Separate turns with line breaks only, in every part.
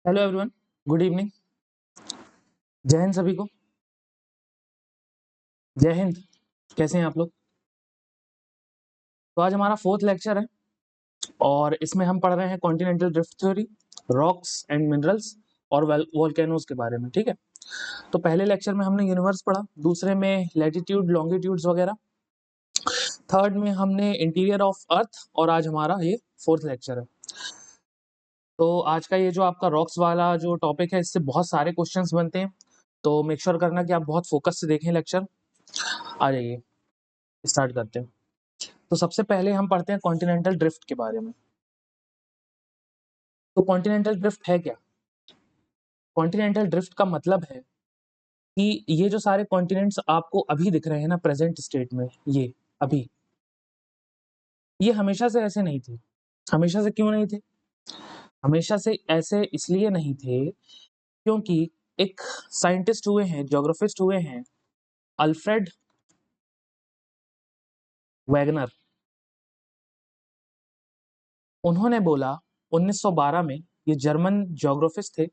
Hello everyone, good evening. जय हिंद सभी को। जय हिंद। कैसे हैं आप लोग? तो आज हमारा फोर्थ लेक्चर है और इसमें हम पढ़ रहे हैं continental drift theory, rocks and minerals और वोल्केनोज के बारे में। ठीक है, तो पहले लेक्चर में हमने यूनिवर्स पढ़ा, दूसरे में लैटिट्यूड लॉन्गिट्यूड्स वगैरह, थर्ड में हमने इंटीरियर ऑफ अर्थ और आज हमारा ये फोर्थ लेक्चर है। तो आज का ये जो आपका रॉक्स वाला जो टॉपिक है, इससे बहुत सारे क्वेश्चंस बनते हैं, तो मेक श्योर करना कि आप बहुत फोकस से देखें लेक्चर। आ जाइए, स्टार्ट करते हैं। तो सबसे पहले हम पढ़ते हैं कॉन्टिनेंटल ड्रिफ्ट के बारे में। तो कॉन्टिनेंटल ड्रिफ्ट है क्या? कॉन्टिनेंटल ड्रिफ्ट का मतलब है कि ये जो सारे कॉन्टिनेंट्स आपको अभी दिख रहे हैं ना प्रेजेंट स्टेट में, ये अभी, ये हमेशा से ऐसे नहीं थे। हमेशा से क्यों नहीं थे? हमेशा से ऐसे इसलिए नहीं थे क्योंकि एक साइंटिस्ट हुए हैं, ज्योग्राफिस्ट हुए हैं, अल्फ्रेड वैगनर। उन्होंने बोला 1912 में, ये जर्मन ज्योग्राफिस्ट थे,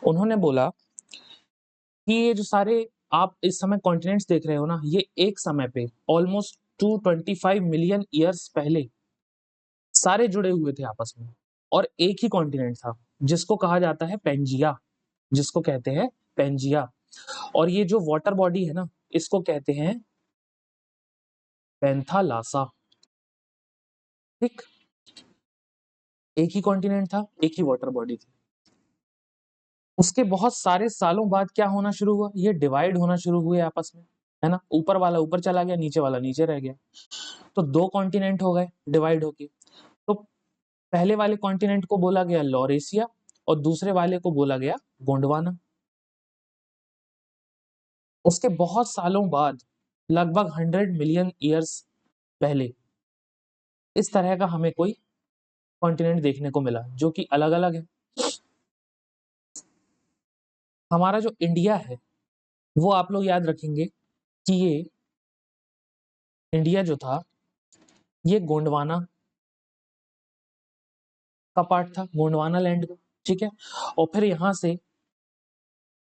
उन्होंने बोला कि ये जो सारे आप इस समय कॉन्टिनेंट्स देख रहे हो ना, ये एक समय पे ऑलमोस्ट 225 मिलियन ईयर्स पहले सारे जुड़े हुए थे आपस में और एक ही कॉन्टिनेंट था जिसको कहा जाता है पेंजिया, जिसको कहते हैं पेंजिया। और ये जो वाटर बॉडी है ना, इसको कहते हैं पेंथालासा। ठीक, एक ही कॉन्टिनेंट था, एक ही वाटर बॉडी थी। उसके बहुत सारे सालों बाद क्या होना शुरू हुआ, ये डिवाइड होना शुरू हुए आपस में, है ना। ऊपर वाला ऊपर चला गया, नीचे वाला नीचे रह गया, तो दो कॉन्टिनेंट हो गए डिवाइड होके। तो पहले वाले कॉन्टिनेंट को बोला गया लॉरेशिया और दूसरे वाले को बोला गया गोंडवाना। उसके बहुत सालों बाद, लगभग 100 मिलियन ईयर्स पहले, इस तरह का हमें कोई कॉन्टिनेंट देखने को मिला जो कि अलग अलग है। हमारा जो इंडिया है वो आप लोग याद रखेंगे कि ये इंडिया जो था, ये गोंडवाना का पार्ट था, गोंडवाना लैंड का। ठीक है, और फिर यहाँ से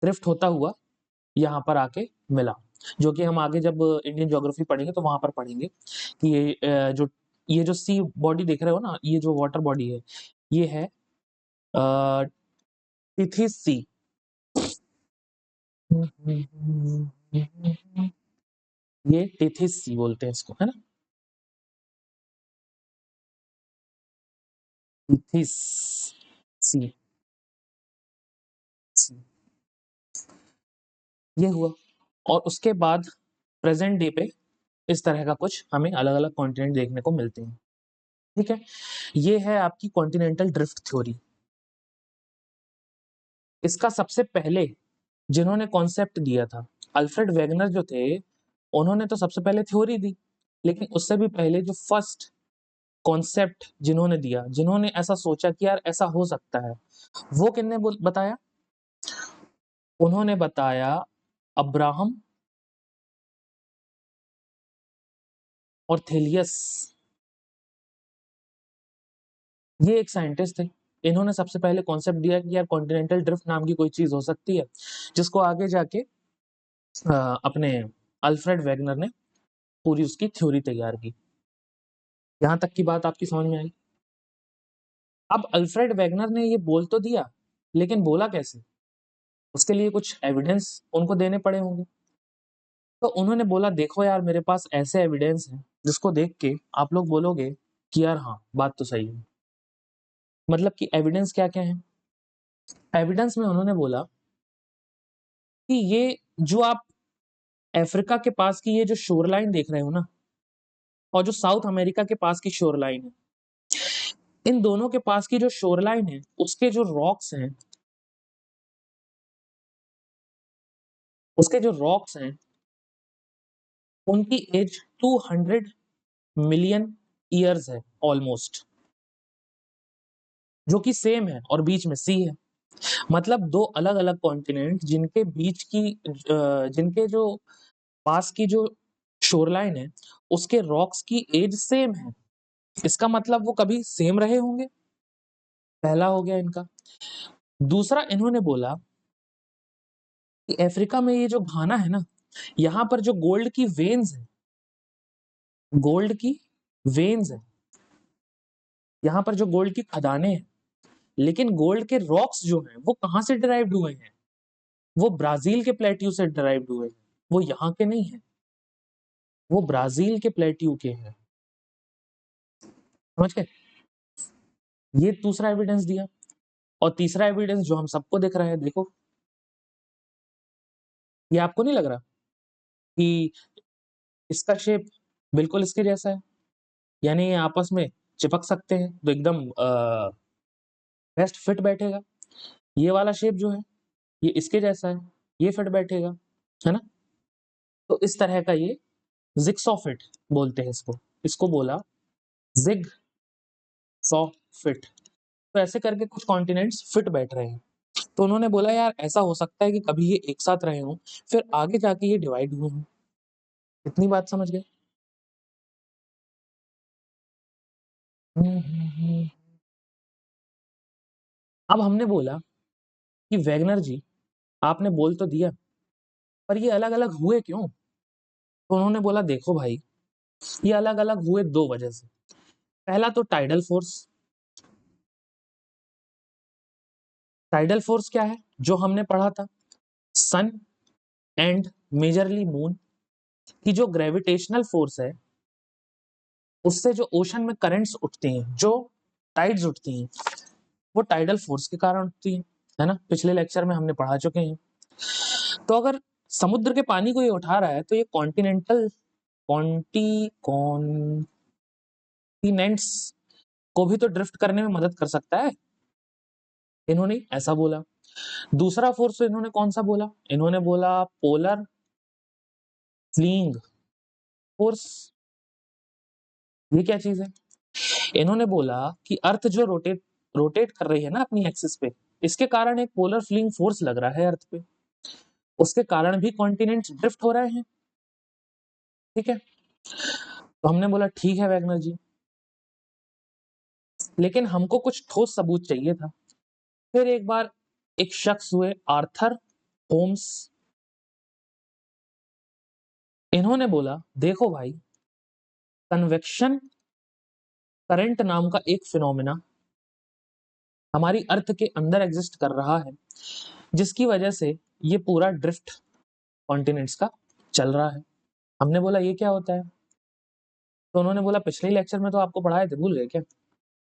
ड्रिफ्ट होता हुआ यहाँ पर आके मिला, जो कि हम आगे जब इंडियन ज्योग्राफी पढ़ेंगे तो वहां पर पढ़ेंगे कि ये जो सी बॉडी देख रहे हो ना, ये जो वाटर बॉडी है, ये है टिथिस सी। ये टिथिस सी बोलते हैं इसको, है ना, टिथिस सी। ये हुआ, और उसके बाद प्रेजेंट डे पे इस तरह का कुछ हमें अलग अलग कॉन्टिनेंट देखने को मिलते हैं। ठीक है, ये है आपकी कॉन्टिनेंटल ड्रिफ्ट थ्योरी। इसका सबसे पहले जिन्होंने कॉन्सेप्ट दिया था, अल्फ्रेड वेगनर जो थे, उन्होंने तो सबसे पहले थ्योरी दी, लेकिन उससे भी पहले जो फर्स्ट कॉन्सेप्ट जिन्होंने दिया, जिन्होंने ऐसा सोचा कि यार ऐसा हो सकता है, वो किसने बताया? उन्होंने बताया अब्राहम और थेलियस। ये एक साइंटिस्ट थे, इन्होंने सबसे पहले कॉन्सेप्ट दिया कि यार कॉन्टिनेंटल ड्रिफ्ट नाम की कोई चीज हो सकती है, जिसको आगे जाके अपने अल्फ्रेड वेगनर ने पूरी उसकी थ्योरी तैयार की। यहां तक की बात आपकी समझ में आई? अब अल्फ्रेड वेगनर ने ये बोल तो दिया, लेकिन बोला कैसे? उसके लिए कुछ एविडेंस उनको देने पड़े होंगे। तो उन्होंने बोला देखो यार, मेरे पास ऐसे एविडेंस हैं जिसको देख के आप लोग बोलोगे कि यार हाँ, बात तो सही है। मतलब कि एविडेंस क्या क्या है? एविडेंस में उन्होंने बोला कि ये जो आप अफ्रीका के पास की ये जो शोर लाइन देख रहे हो ना, और जो साउथ अमेरिका के पास की शोर लाइन है, इन दोनों के पास की जो शोर लाइन है, उसके जो रॉक्स हैं, उसके जो रॉक्स हैं, उनकी एज 200 मिलियन ईयर्स है ऑलमोस्ट, जो कि सेम है और बीच में सी है। मतलब दो अलग अलग कॉन्टिनेंट जिनके बीच की जिनके जो पास की जो शोरलाइन है, उसके रॉक्स की एज सेम है। इसका मतलब वो कभी सेम रहे होंगे, पहला हो गया इनका। दूसरा इन्होंने बोला कि अफ्रीका में ये जो घाना है ना, यहाँ पर जो गोल्ड की वेन्स है, गोल्ड की वेन्स है, यहाँ पर जो गोल्ड की खदानें हैं, लेकिन गोल्ड के रॉक्स जो हैं वो कहाँ से डिराइव्ड हुए हैं? वो ब्राजील के प्लेट्यू से डिराइव्ड हुए हैं, वो यहाँ के नहीं है, वो ब्राजील के प्लेट्यू के हैं। समझ गए? ये दूसरा एविडेंस दिया। और तीसरा एविडेंस जो हम सबको दिख रहा है, देखो ये आपको नहीं लग रहा कि इसका शेप बिल्कुल इसके जैसा है, यानी ये आपस में चिपक सकते हैं तो एकदम बेस्ट फिट बैठेगा। ये वाला शेप जो है ये इसके जैसा है, ये फिट बैठेगा, है ना? तो इस तरह का ये जिगसॉ फिट बोलते हैं इसको, इसको बोला जिग सॉ फिट। तो ऐसे करके कुछ कॉन्टिनेंट्स फिट बैठ रहे हैं। तो उन्होंने बोला यार ऐसा हो सकता है कि कभी ये एक साथ रहे हों, फिर आगे जाके ये डिवाइड हुए हों। इतनी बात समझ गए? हम्म। अब हमने बोला कि वैगनर जी आपने बोल तो दिया, पर ये अलग अलग हुए क्यों? तो उन्होंने बोला देखो भाई, ये अलग अलग हुए दो वजह से। पहला तो टाइडल फोर्स। टाइडल फोर्स क्या है जो हमने पढ़ा था? सन एंड मेजरली मून की जो ग्रेविटेशनल फोर्स है, उससे जो ओशन में करंट्स उठती हैं, जो टाइड्स उठती हैं, वो टाइडल फोर्स के कारण उठती है ना? पिछले लेक्चर में हमने पढ़ा चुके हैं। तो अगर समुद्र के पानी को ये उठा रहा है तो ये कॉन्टिनेंटल कॉन्टिनेंट्स को भी तो ड्रिफ्ट करने में मदद कर सकता है। इन्होंने ऐसा बोला। दूसरा फोर्स तो इन्होंने कौन सा बोला? इन्होंने बोला पोलर फ्लीइंग फोर्स। ये क्या चीज है? इन्होंने बोला कि अर्थ जो रोटेट रोटेट कर रही है ना अपनी एक्सिस पे, इसके कारण एक पोलर फ्लीइंग फोर्स लग रहा है अर्थ पे, उसके कारण भी कॉन्टिनेंट्स ड्रिफ्ट हो रहे हैं। ठीक है, तो हमने बोला ठीक है वैगनर जी, लेकिन हमको कुछ ठोस सबूत चाहिए था। फिर एक बार एक शख्स हुए आर्थर होम्स, इन्होंने बोला देखो भाई, कन्वेक्शन करंट नाम का एक फिनोमेना हमारी अर्थ के अंदर एग्जिस्ट कर रहा है, जिसकी वजह से ये पूरा ड्रिफ्ट कॉन्टिनेंट्स का चल रहा है। हमने बोला ये क्या होता है? तो उन्होंने बोला पिछले लेक्चर में तो आपको पढ़ाए थे, भूल गए क्या?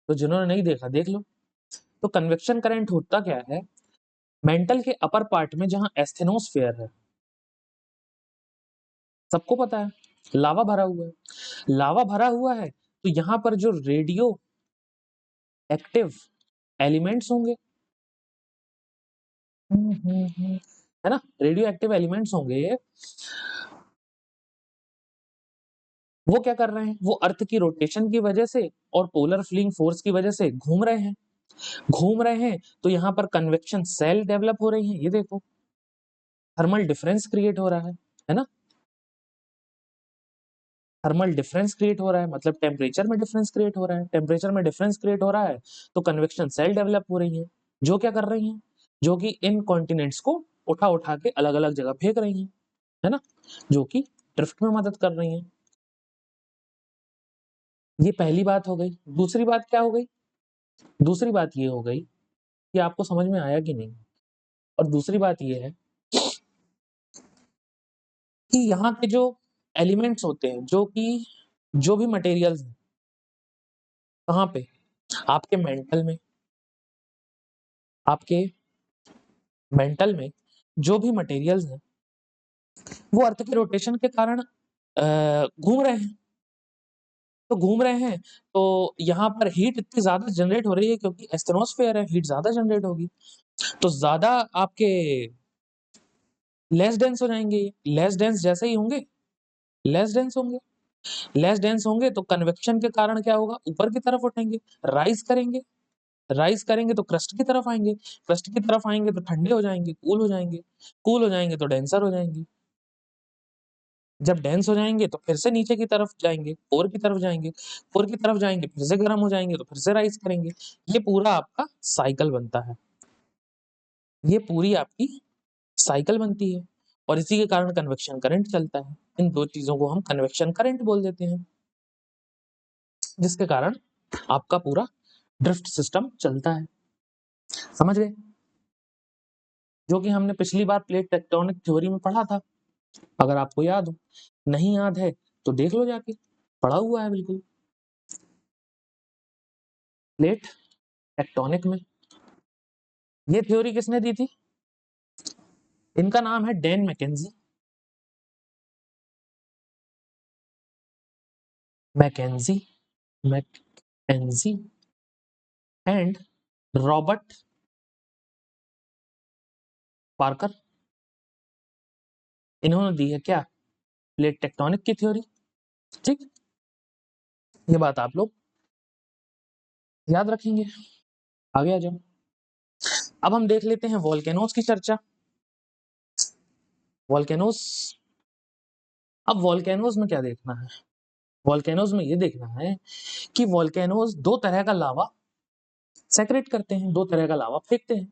तो जिन्होंने नहीं देखा देख लो। तो कन्वेक्शन करंट होता क्या है? मेंटल के अपर पार्ट में जहां एस्थेनोस्फेयर है, सबको पता है लावा भरा हुआ है, लावा भरा हुआ है तो यहाँ पर जो रेडियो एक्टिव एलिमेंट्स होंगे, है ना, रेडियो एक्टिव एलिमेंट्स होंगे, वो क्या कर रहे हैं? वो अर्थ की रोटेशन की वजह से और पोलर फ्लिंग फोर्स की वजह से घूम रहे हैं, घूम रहे हैं तो यहाँ पर कन्वेक्शन सेल डेवलप हो रही है। ये देखो थर्मल डिफरेंस क्रिएट हो रहा है ना? थर्मल डिफरेंस क्रिएट हो रहा है मतलब टेम्परेचर में डिफरेंस क्रिएट हो रहा है, टेम्परेचर में डिफरेंस क्रिएट हो रहा है तो कन्वेक्शन सेल डेवलप हो रही है, जो क्या कर रही हैं? जो कि इन कॉन्टिनेंट्स को उठा उठा के अलग अलग जगह फेंक रही हैं, है ना, जो कि ड्रिफ्ट में मदद कर रही हैं। ये पहली बात हो गई। दूसरी बात क्या हो गई? दूसरी बात ये हो गई कि आपको समझ में आया कि नहीं, और दूसरी बात ये है कि यहाँ के जो एलिमेंट्स होते हैं, जो कि जो भी मटेरियल्स हैं, कहाँ पे? आपके मेंटल में, आपके मेंटल में जो भी मटेरियल्स हैं वो अर्थ के रोटेशन के कारण घूम रहे हैं। तो घूम रहे हैं तो यहाँ पर हीट इतनी ज्यादा जनरेट हो रही है क्योंकि एस्टेनोस्फेयर है, हीट ज्यादा जनरेट होगी तो ज्यादा आपके लेस डेंस हो जाएंगे। लेस डेंस जैसे ही होंगे, लेस डेंस होंगे, लेस डेंस होंगे तो कन्वेक्शन के कारण क्या होगा? ऊपर की तरफ उठेंगे, राइज करेंगे, राइज करेंगे तो क्रस्ट की तरफ आएंगे, क्रस्ट की तरफ आएंगे तो ठंडे हो जाएंगे, कूल हो जाएंगे, कूल हो जाएंगे तो डेंसर हो जाएंगे, जब डेंस हो जाएंगे तो फिर से नीचे की तरफ जाएंगे, कोर की तरफ जाएंगे, कोर की तरफ जाएंगे फिर से गर्म हो जाएंगे तो फिर से राइज करेंगे। ये पूरा आपका साइकिल बनता है। ये पूरी आपकी साइकिल बनती है और इसी के कारण कन्वेक्शन करंट चलता है। इन दो चीजों को हम कन्वेक्शन करंट बोल देते हैं, जिसके कारण आपका पूरा ड्रिफ्ट सिस्टम चलता है। समझ गए? जो कि हमने पिछली बार प्लेट टेक्टोनिक थ्योरी में पढ़ा था, अगर आपको याद हो। नहीं याद है तो देख लो जाके, पढ़ा हुआ है बिल्कुल प्लेट टेक्टोनिक में। ये थ्योरी किसने दी थी? इनका नाम है Dan McKenzie. McKenzie McKenzie and Robert Parker. इन्होंने दी है क्या? प्लेट टेक्टोनिक की थ्योरी। ठीक, ये बात आप लोग याद रखेंगे। आगे आ जाओ। अब हम देख लेते हैं वोल्केनोज की चर्चा। वोल्केनोज, अब वोल्केनोज में क्या देखना है? वोल्केनोज में ये देखना है कि वोल्केनोज दो तरह का लावा सेक्रेट करते हैं, दो तरह का लावा फेंकते हैं।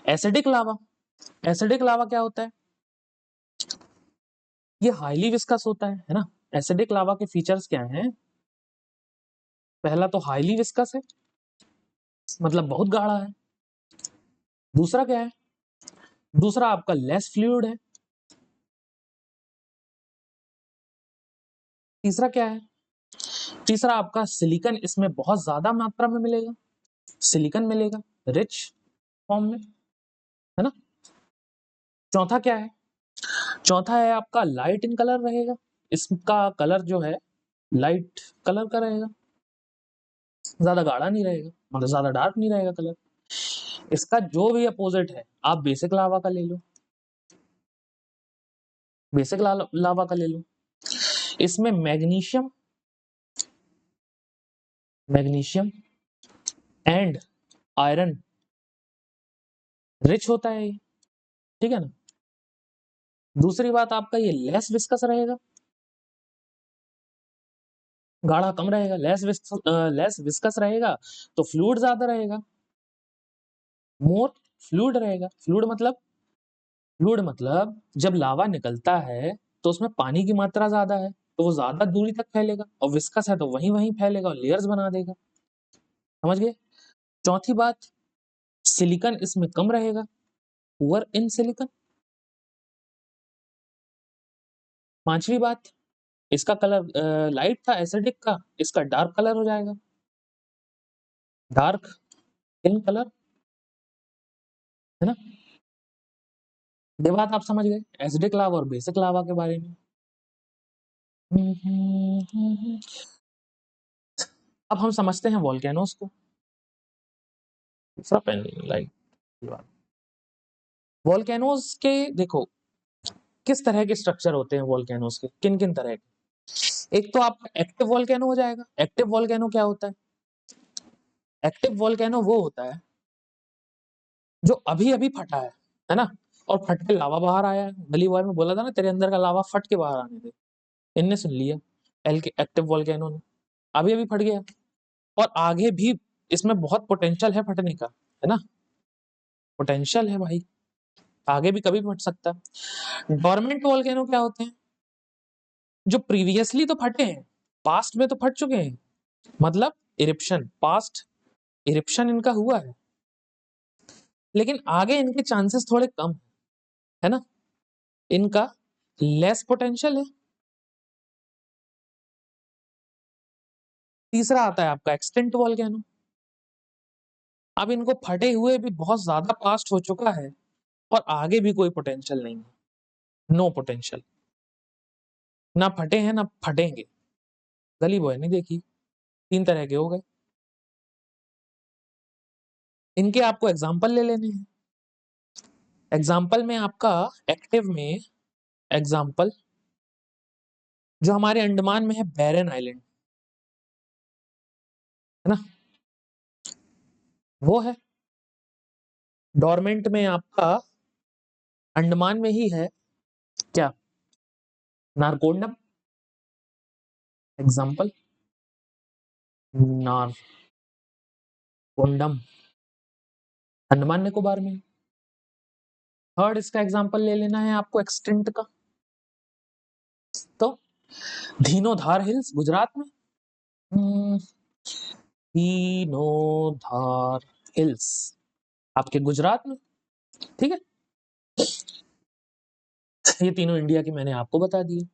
एसिडिक लावा, एसिडिक लावा क्या होता है? ये हाईली विस्कस होता है ना। एसिडिक लावा के फीचर्स क्या हैं? पहला तो हाईली विस्कस है, मतलब बहुत गाढ़ा है। दूसरा क्या है? दूसरा आपका लेस फ्लूइड है। तीसरा क्या है? तीसरा आपका सिलिकन इसमें बहुत ज्यादा मात्रा में मिलेगा, सिलिकन मिलेगा रिच फॉर्म में, है ना। चौथा क्या है? चौथा है आपका लाइट इन कलर रहेगा। इसका कलर जो है लाइट कलर का रहेगा, ज्यादा गाढ़ा नहीं रहेगा, मतलब ज्यादा डार्क नहीं रहेगा कलर। इसका जो भी अपोजिट है, आप बेसिक लावा का ले लो, बेसिक लावा का ले लो। इसमें magnesium, magnesium and iron rich होता है ये, ठीक है ना। दूसरी बात आपका ये लेस विस्कस रहेगा, गाढ़ा कम रहेगा, लेस विस्कस रहेगा तो फ्लूइड ज्यादा रहेगा, मोर फ्लूइड रहेगा। फ्लूइड मतलब जब लावा निकलता है तो उसमें पानी की मात्रा ज्यादा है तो वो ज्यादा दूरी तक फैलेगा, और विस्कस है तो वहीं वहीं फैलेगा और लेयर्स बना देगा। समझ गए? चौथी बात, सिलिकन इसमें कम रहेगा, पुअर इन सिलिकन। पांचवी बात, इसका कलर लाइट था एसिडिक का, इसका डार्क कलर हो जाएगा, डार्क इन कलर, है ना। ये बात आप समझ गए एसिडिक लावा और बेसिक लावा के बारे में। अब हम समझते हैं वोल्केनोस को। दूसरा पेन लाइट, वोल्केनोस के देखो किस तरह के स्ट्रक्चर होते हैं वोल्केनोस के, किन किन तरह के। एक तो आपका एक्टिव वोल्केनो हो जाएगा। एक्टिव वोल्केनो क्या होता है? एक्टिव वोल्केनो वो होता है जो अभी अभी फटा है ना, और फट के लावा बाहर आया है। गली बॉय में बोला था ना तेरे अंदर का लावा फट के बाहर आने दे, इनने सुन लिया। एल के एक्टिव वोल्केनो ने अभी अभी फट गया, और आगे भी इसमें बहुत पोटेंशियल है फटने का, है ना, पोटेंशियल है भाई, आगे भी कभी फट सकता है। डोरमेंट वोल्केनो क्या होते हैं? जो प्रीवियसली तो फटे हैं, पास्ट में तो फट चुके हैं, मतलब इरिप्शन, पास्ट इरिप्शन इनका हुआ है, लेकिन आगे इनके चांसेस थोड़े कम है ना, इनका लेस पोटेंशियल है। तीसरा आता है आपका एक्सटिंक्ट वोल्केनो। अब इनको फटे हुए भी बहुत ज्यादा पास्ट हो चुका है और आगे भी कोई पोटेंशियल नहीं है, नो पोटेंशियल, ना फटे हैं ना फटेंगे। गली बॉय नहीं देखी, तीन तरह के हो गए। इनके आपको एग्जाम्पल ले लेने हैं। एग्जाम्पल में आपका एक्टिव में एग्जाम्पल जो हमारे अंडमान में है बैरन आइलैंड, है ना, वो है। डोरमेंट में आपका अंडमान में ही है क्या? नारकोंडम, एग्जाम्पल नारकोंडम, अंडमान निकोबार में। थर्ड इसका एग्जांपल ले लेना है आपको एक्सटिंक्ट का, तो धीनोधार हिल्स गुजरात में, धीनोधार हिल्स आपके गुजरात में, ठीक है। ये तीनों इंडिया की मैंने आपको बता दिए।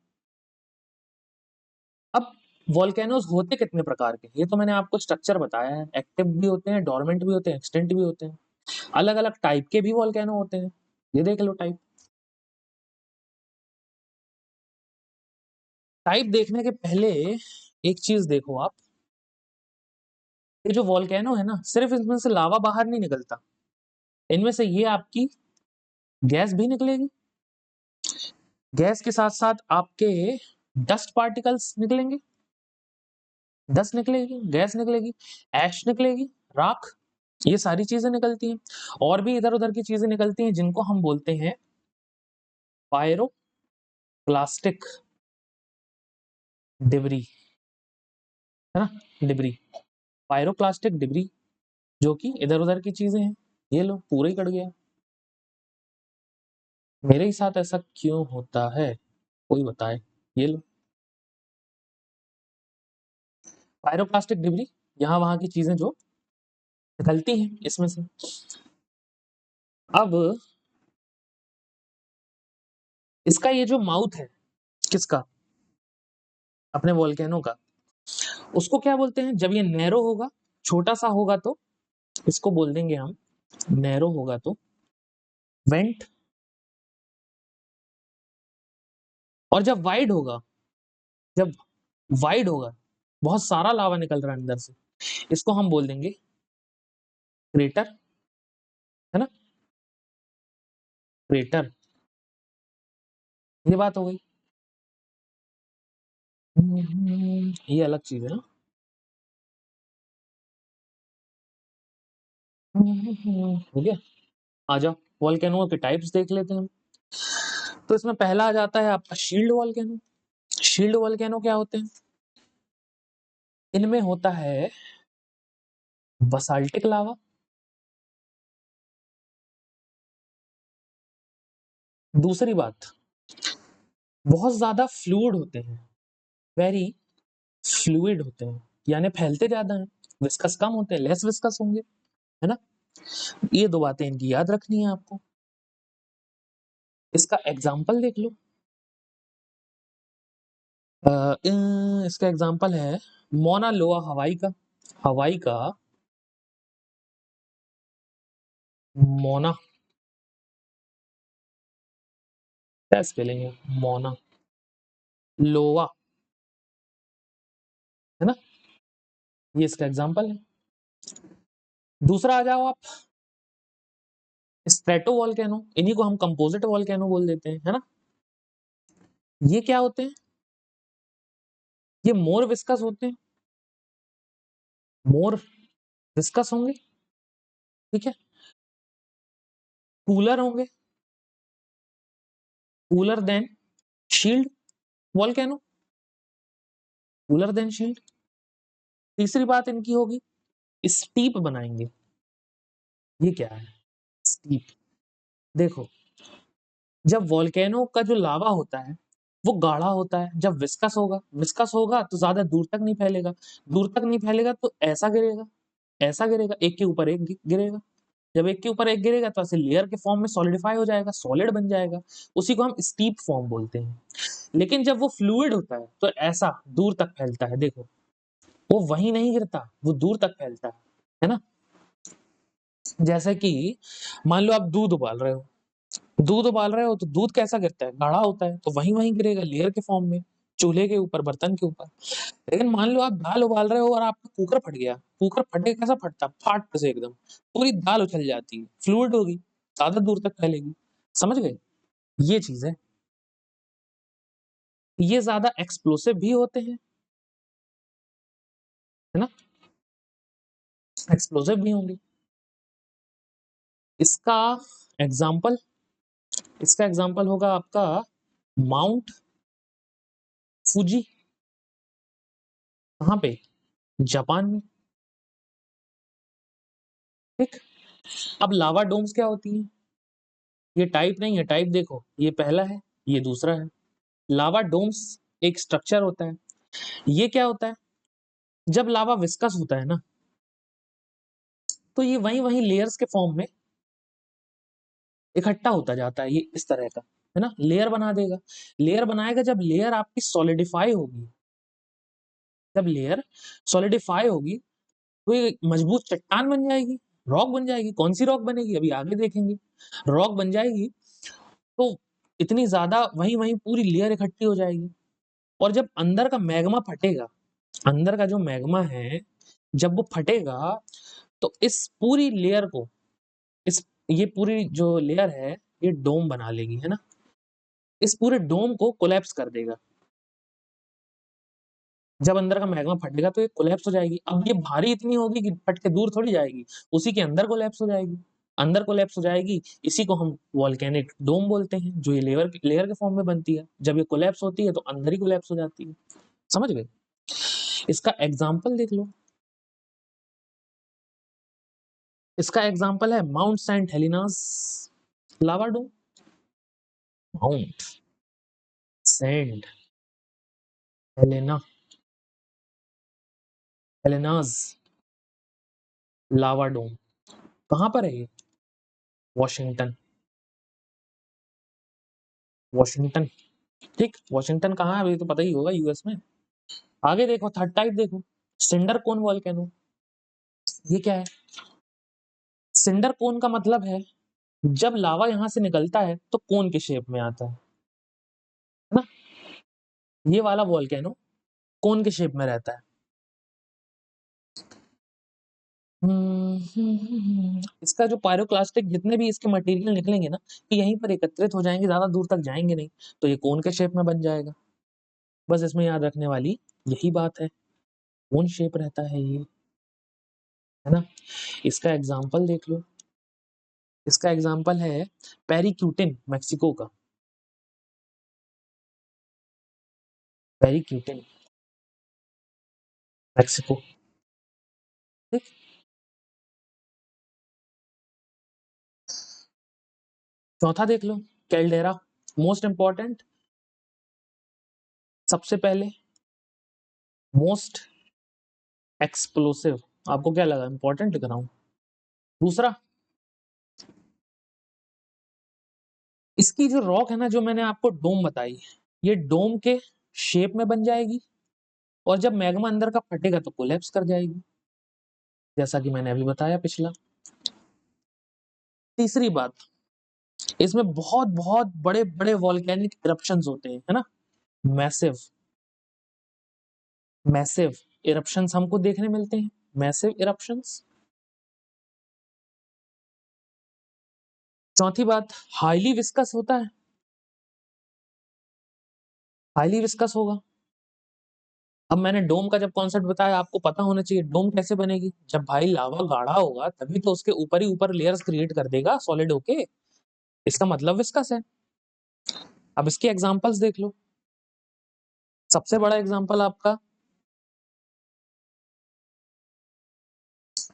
अब वॉल्केनोज होते कितने प्रकार के, ये तो मैंने आपको स्ट्रक्चर बताया है, एक्टिव भी होते हैं, डोरमेंट भी होते हैं, एक्सटिंक्ट भी होते हैं। अलग अलग टाइप के भी वॉल्केनो होते हैं, ये देख लो टाइप। टाइप देखने के पहले एक चीज देखो आप, ये जो वॉल्केनो है ना, सिर्फ इसमें से लावा बाहर नहीं निकलता, इनमें से ये आपकी गैस भी निकलेगी, गैस के साथ साथ आपके डस्ट पार्टिकल्स निकलेंगे, डस्ट निकलेगी, गैस निकलेगी, ऐश निकलेगी, राख, ये सारी चीजें निकलती हैं। और भी इधर उधर की चीजें निकलती हैं जिनको हम बोलते हैं पायरोक्लास्टिक डिब्री, है ना, डिब्री, पायरोक्लास्टिक डिब्री, जो कि इधर उधर की चीजें हैं। ये लो पूरा ही कट गया, मेरे ही साथ ऐसा क्यों होता है, कोई बताए। ये लो पायरोप्लास्टिक डिब्री, यहाँ वहां की चीजें जो निकलती हैं इसमें से। अब इसका ये जो माउथ है, किसका, अपने वोल्केनो का, उसको क्या बोलते हैं, जब ये नैरो होगा, छोटा सा होगा तो इसको बोल देंगे हम, नैरो होगा तो वेंट, और जब वाइड होगा, जब वाइड होगा, बहुत सारा लावा निकल रहा है अंदर से, इसको हम बोल देंगे क्रेटर, है ना, क्रेटर। ये बात हो गई, ये अलग चीज है ना। हो गया, आ जाओ वॉल्केनो के टाइप्स देख लेते हैं हम। तो इसमें पहला आ जाता है आपका शील्ड वॉल्केनो। शील्ड वॉल्केनो क्या होते हैं, इनमें होता है बसाल्टिक लावा, दूसरी बात बहुत ज्यादा फ्लूइड होते हैं, वेरी फ्लूइड होते हैं, यानी फैलते ज्यादा हैं, विस्कस कम होते हैं, लेस विस्कस होंगे, है ना। ये दो बातें इनकी याद रखनी है आपको। इसका एग्जाम्पल देख लो, इसका एग्जाम्पल है मोना लोआ, हवाई का, हवाई का मोना, क्या स्पेलिंग है, मोना लोआ, है ना, ये इसका एग्जाम्पल है। दूसरा आ जाओ आप स्ट्रेटो वॉल्केनो, इन्हीं को हम कंपोजिट वॉल्केनो बोल देते हैं, है ना। ये क्या होते हैं, ये मोर विस्कस होते हैं, मोर विस्कस होंगे, ठीक है, कूलर होंगे, cooler than shield volcano, cooler than shield. तीसरी बात इनकी होगी स्टीप बनाएंगे। ये क्या है स्टीप, देखो जब वॉल्केनो का जो लावा होता है वो गाढ़ा होता है, जब विस्कस होगा, विस्कस होगा तो ज्यादा दूर तक नहीं फैलेगा, दूर तक नहीं फैलेगा तो ऐसा गिरेगा, ऐसा गिरेगा, एक के ऊपर एक गिरेगा, जब एक के ऊपर एक गिरेगा तो ऐसे लेयर के फॉर्म में सॉलिडिफाई हो जाएगा, सॉलिड बन जाएगा, उसी को हम स्टीप फॉर्म बोलते हैं। लेकिन जब वो फ्लूइड होता है तो ऐसा दूर तक फैलता है, देखो वो वहीं नहीं गिरता, वो दूर तक फैलता है ना। जैसे कि मान लो आप दूध उबाल रहे हो, दूध उबाल रहे हो तो दूध कैसा गिरता है, गाढ़ा होता है, तो वहीं वहीं गिरेगा लेयर के फॉर्म में, चूल्हे के ऊपर, बर्तन के ऊपर। लेकिन मान लो आप दाल उबाल रहे हो और आपका कुकर फट गया, कुकर फटे कैसा फटता, फाट से एकदम पूरी दाल उछल जाती है, फ्लूइड होगी, ज्यादा दूर तक फैलेगी, समझ गए, ये चीज है। ये ज्यादा एक्सप्लोसिव भी होते हैं, है ना, एक्सप्लोसिव भी होंगे। इसका एग्जाम्पल, इसका एग्जाम्पल होगा आपका माउंट फूजी, कहाँ पे, जापान में, ठीक। अब लावा डोम्स क्या होती है, ये टाइप नहीं है, टाइप देखो, ये पहला है, ये दूसरा है। लावा डोम्स एक स्ट्रक्चर होता है। ये क्या होता है, जब लावा विस्कस होता है ना, तो ये वही वही लेयर्स के फॉर्म में इकट्ठा होता जाता है, ये इस तरह का, है ना, लेयर बना देगा। लेयर बनाएगा, जब लेयर आपकी सॉलिडिफाई होगी, जब लेयर सॉलिडिफाई होगी, तो ये मजबूत चट्टान बन जाएगी, रॉक बन जाएगी। कौन सी रॉक बनेगी अभी आगे देखेंगे। रॉक बन जाएगी, तो इतनी ज्यादा वही वही पूरी लेयर इकट्ठी हो जाएगी। और जब अंदर का मैग्मा फटेगा, अंदर का जो मैग्मा है जब वो फटेगा, तो इस पूरी लेयर को, इस ये पूरी जो लेयर है, ये डोम बना लेगी, है ना। इस पूरे डोम को कोलैप्स कर देगा। जब अंदर का मैग्मा फटेगा तो ये कोलैप्स हो जाएगी। अब ये भारी इतनी होगी कि फट के दूर थोड़ी जाएगी, उसी के अंदर कोलैप्स हो जाएगी। अंदर कोलैप्स हो जाएगी, इसी को हम वोल्केनिक डोम बोलते हैं, जो ये लेयर लेयर के फॉर्म में बनती है। जब ये कोलैप्स होती है तो अंदर ही कोलैप्स हो जाती है। समझ गए। इसका एग्जाम्पल देख लो। इसका एग्जाम्पल है माउंट सेंट हेलिनास लावा डोम। माउंट सेंट हेलेना हेलेनास लावा डोम कहाँ पर है ये, वॉशिंगटन। वॉशिंगटन, ठीक, वॉशिंगटन कहाँ है अभी तो पता ही होगा, यूएस में। आगे देखो, थर्ड टाइप देखो, सिंडर कोन वॉल्केनो। ये क्या है, सिंडर कोन का मतलब है जब लावा यहां से निकलता है तो कोन के शेप में आता है ना। ये वाला वॉल्केनो कोन के शेप में रहता है। इसका जो पायरोक्लास्टिक जितने भी इसके मटेरियल निकलेंगे ना, ये यहीं पर एकत्रित हो जाएंगे, ज्यादा दूर तक जाएंगे नहीं, तो ये कोन के शेप में बन जाएगा। बस इसमें याद रखने वाली यही बात है, कोन शेप रहता है ये, है ना। इसका एग्जाम्पल देख लो। इसका एग्जाम्पल है पेरिक्यूटिन, मैक्सिको का। पेरिक्यूटिन, मैक्सिको, ठीक। चौथा देख लो, कैल्डेरा, मोस्ट इंपॉर्टेंट, सबसे पहले मोस्ट एक्सप्लोसिव। आपको क्या लगा, इंपॉर्टेंट लिख रहा हूं। दूसरा, इसकी जो रॉक है ना, जो मैंने आपको डोम बताई, ये डोम के शेप में बन जाएगी, और जब मैग्मा अंदर का फटेगा तो कोलैप्स कर जाएगी, जैसा कि मैंने अभी बताया पिछला। तीसरी बात, इसमें बहुत बहुत बड़े बड़े वॉल्केनिक इरप्शंस होते हैं, है ना, मैसिव मैसिव इरप्शंस हमको देखने मिलते हैं, मैसिव इरप्शंस। चौथी बात, हाईली विस्कस होता है, हाईली विस्कस होगा। अब मैंने डोम का जब कॉन्सेप्ट बताया, आपको पता होना चाहिए डोम कैसे बनेगी। जब भाई लावा गाढ़ा होगा तभी तो उसके ऊपर ही ऊपर लेयर्स क्रिएट कर देगा सॉलिड होके, इसका मतलब विस्कस है। अब इसके एग्जांपल्स देख लो। सबसे बड़ा एग्जांपल आपका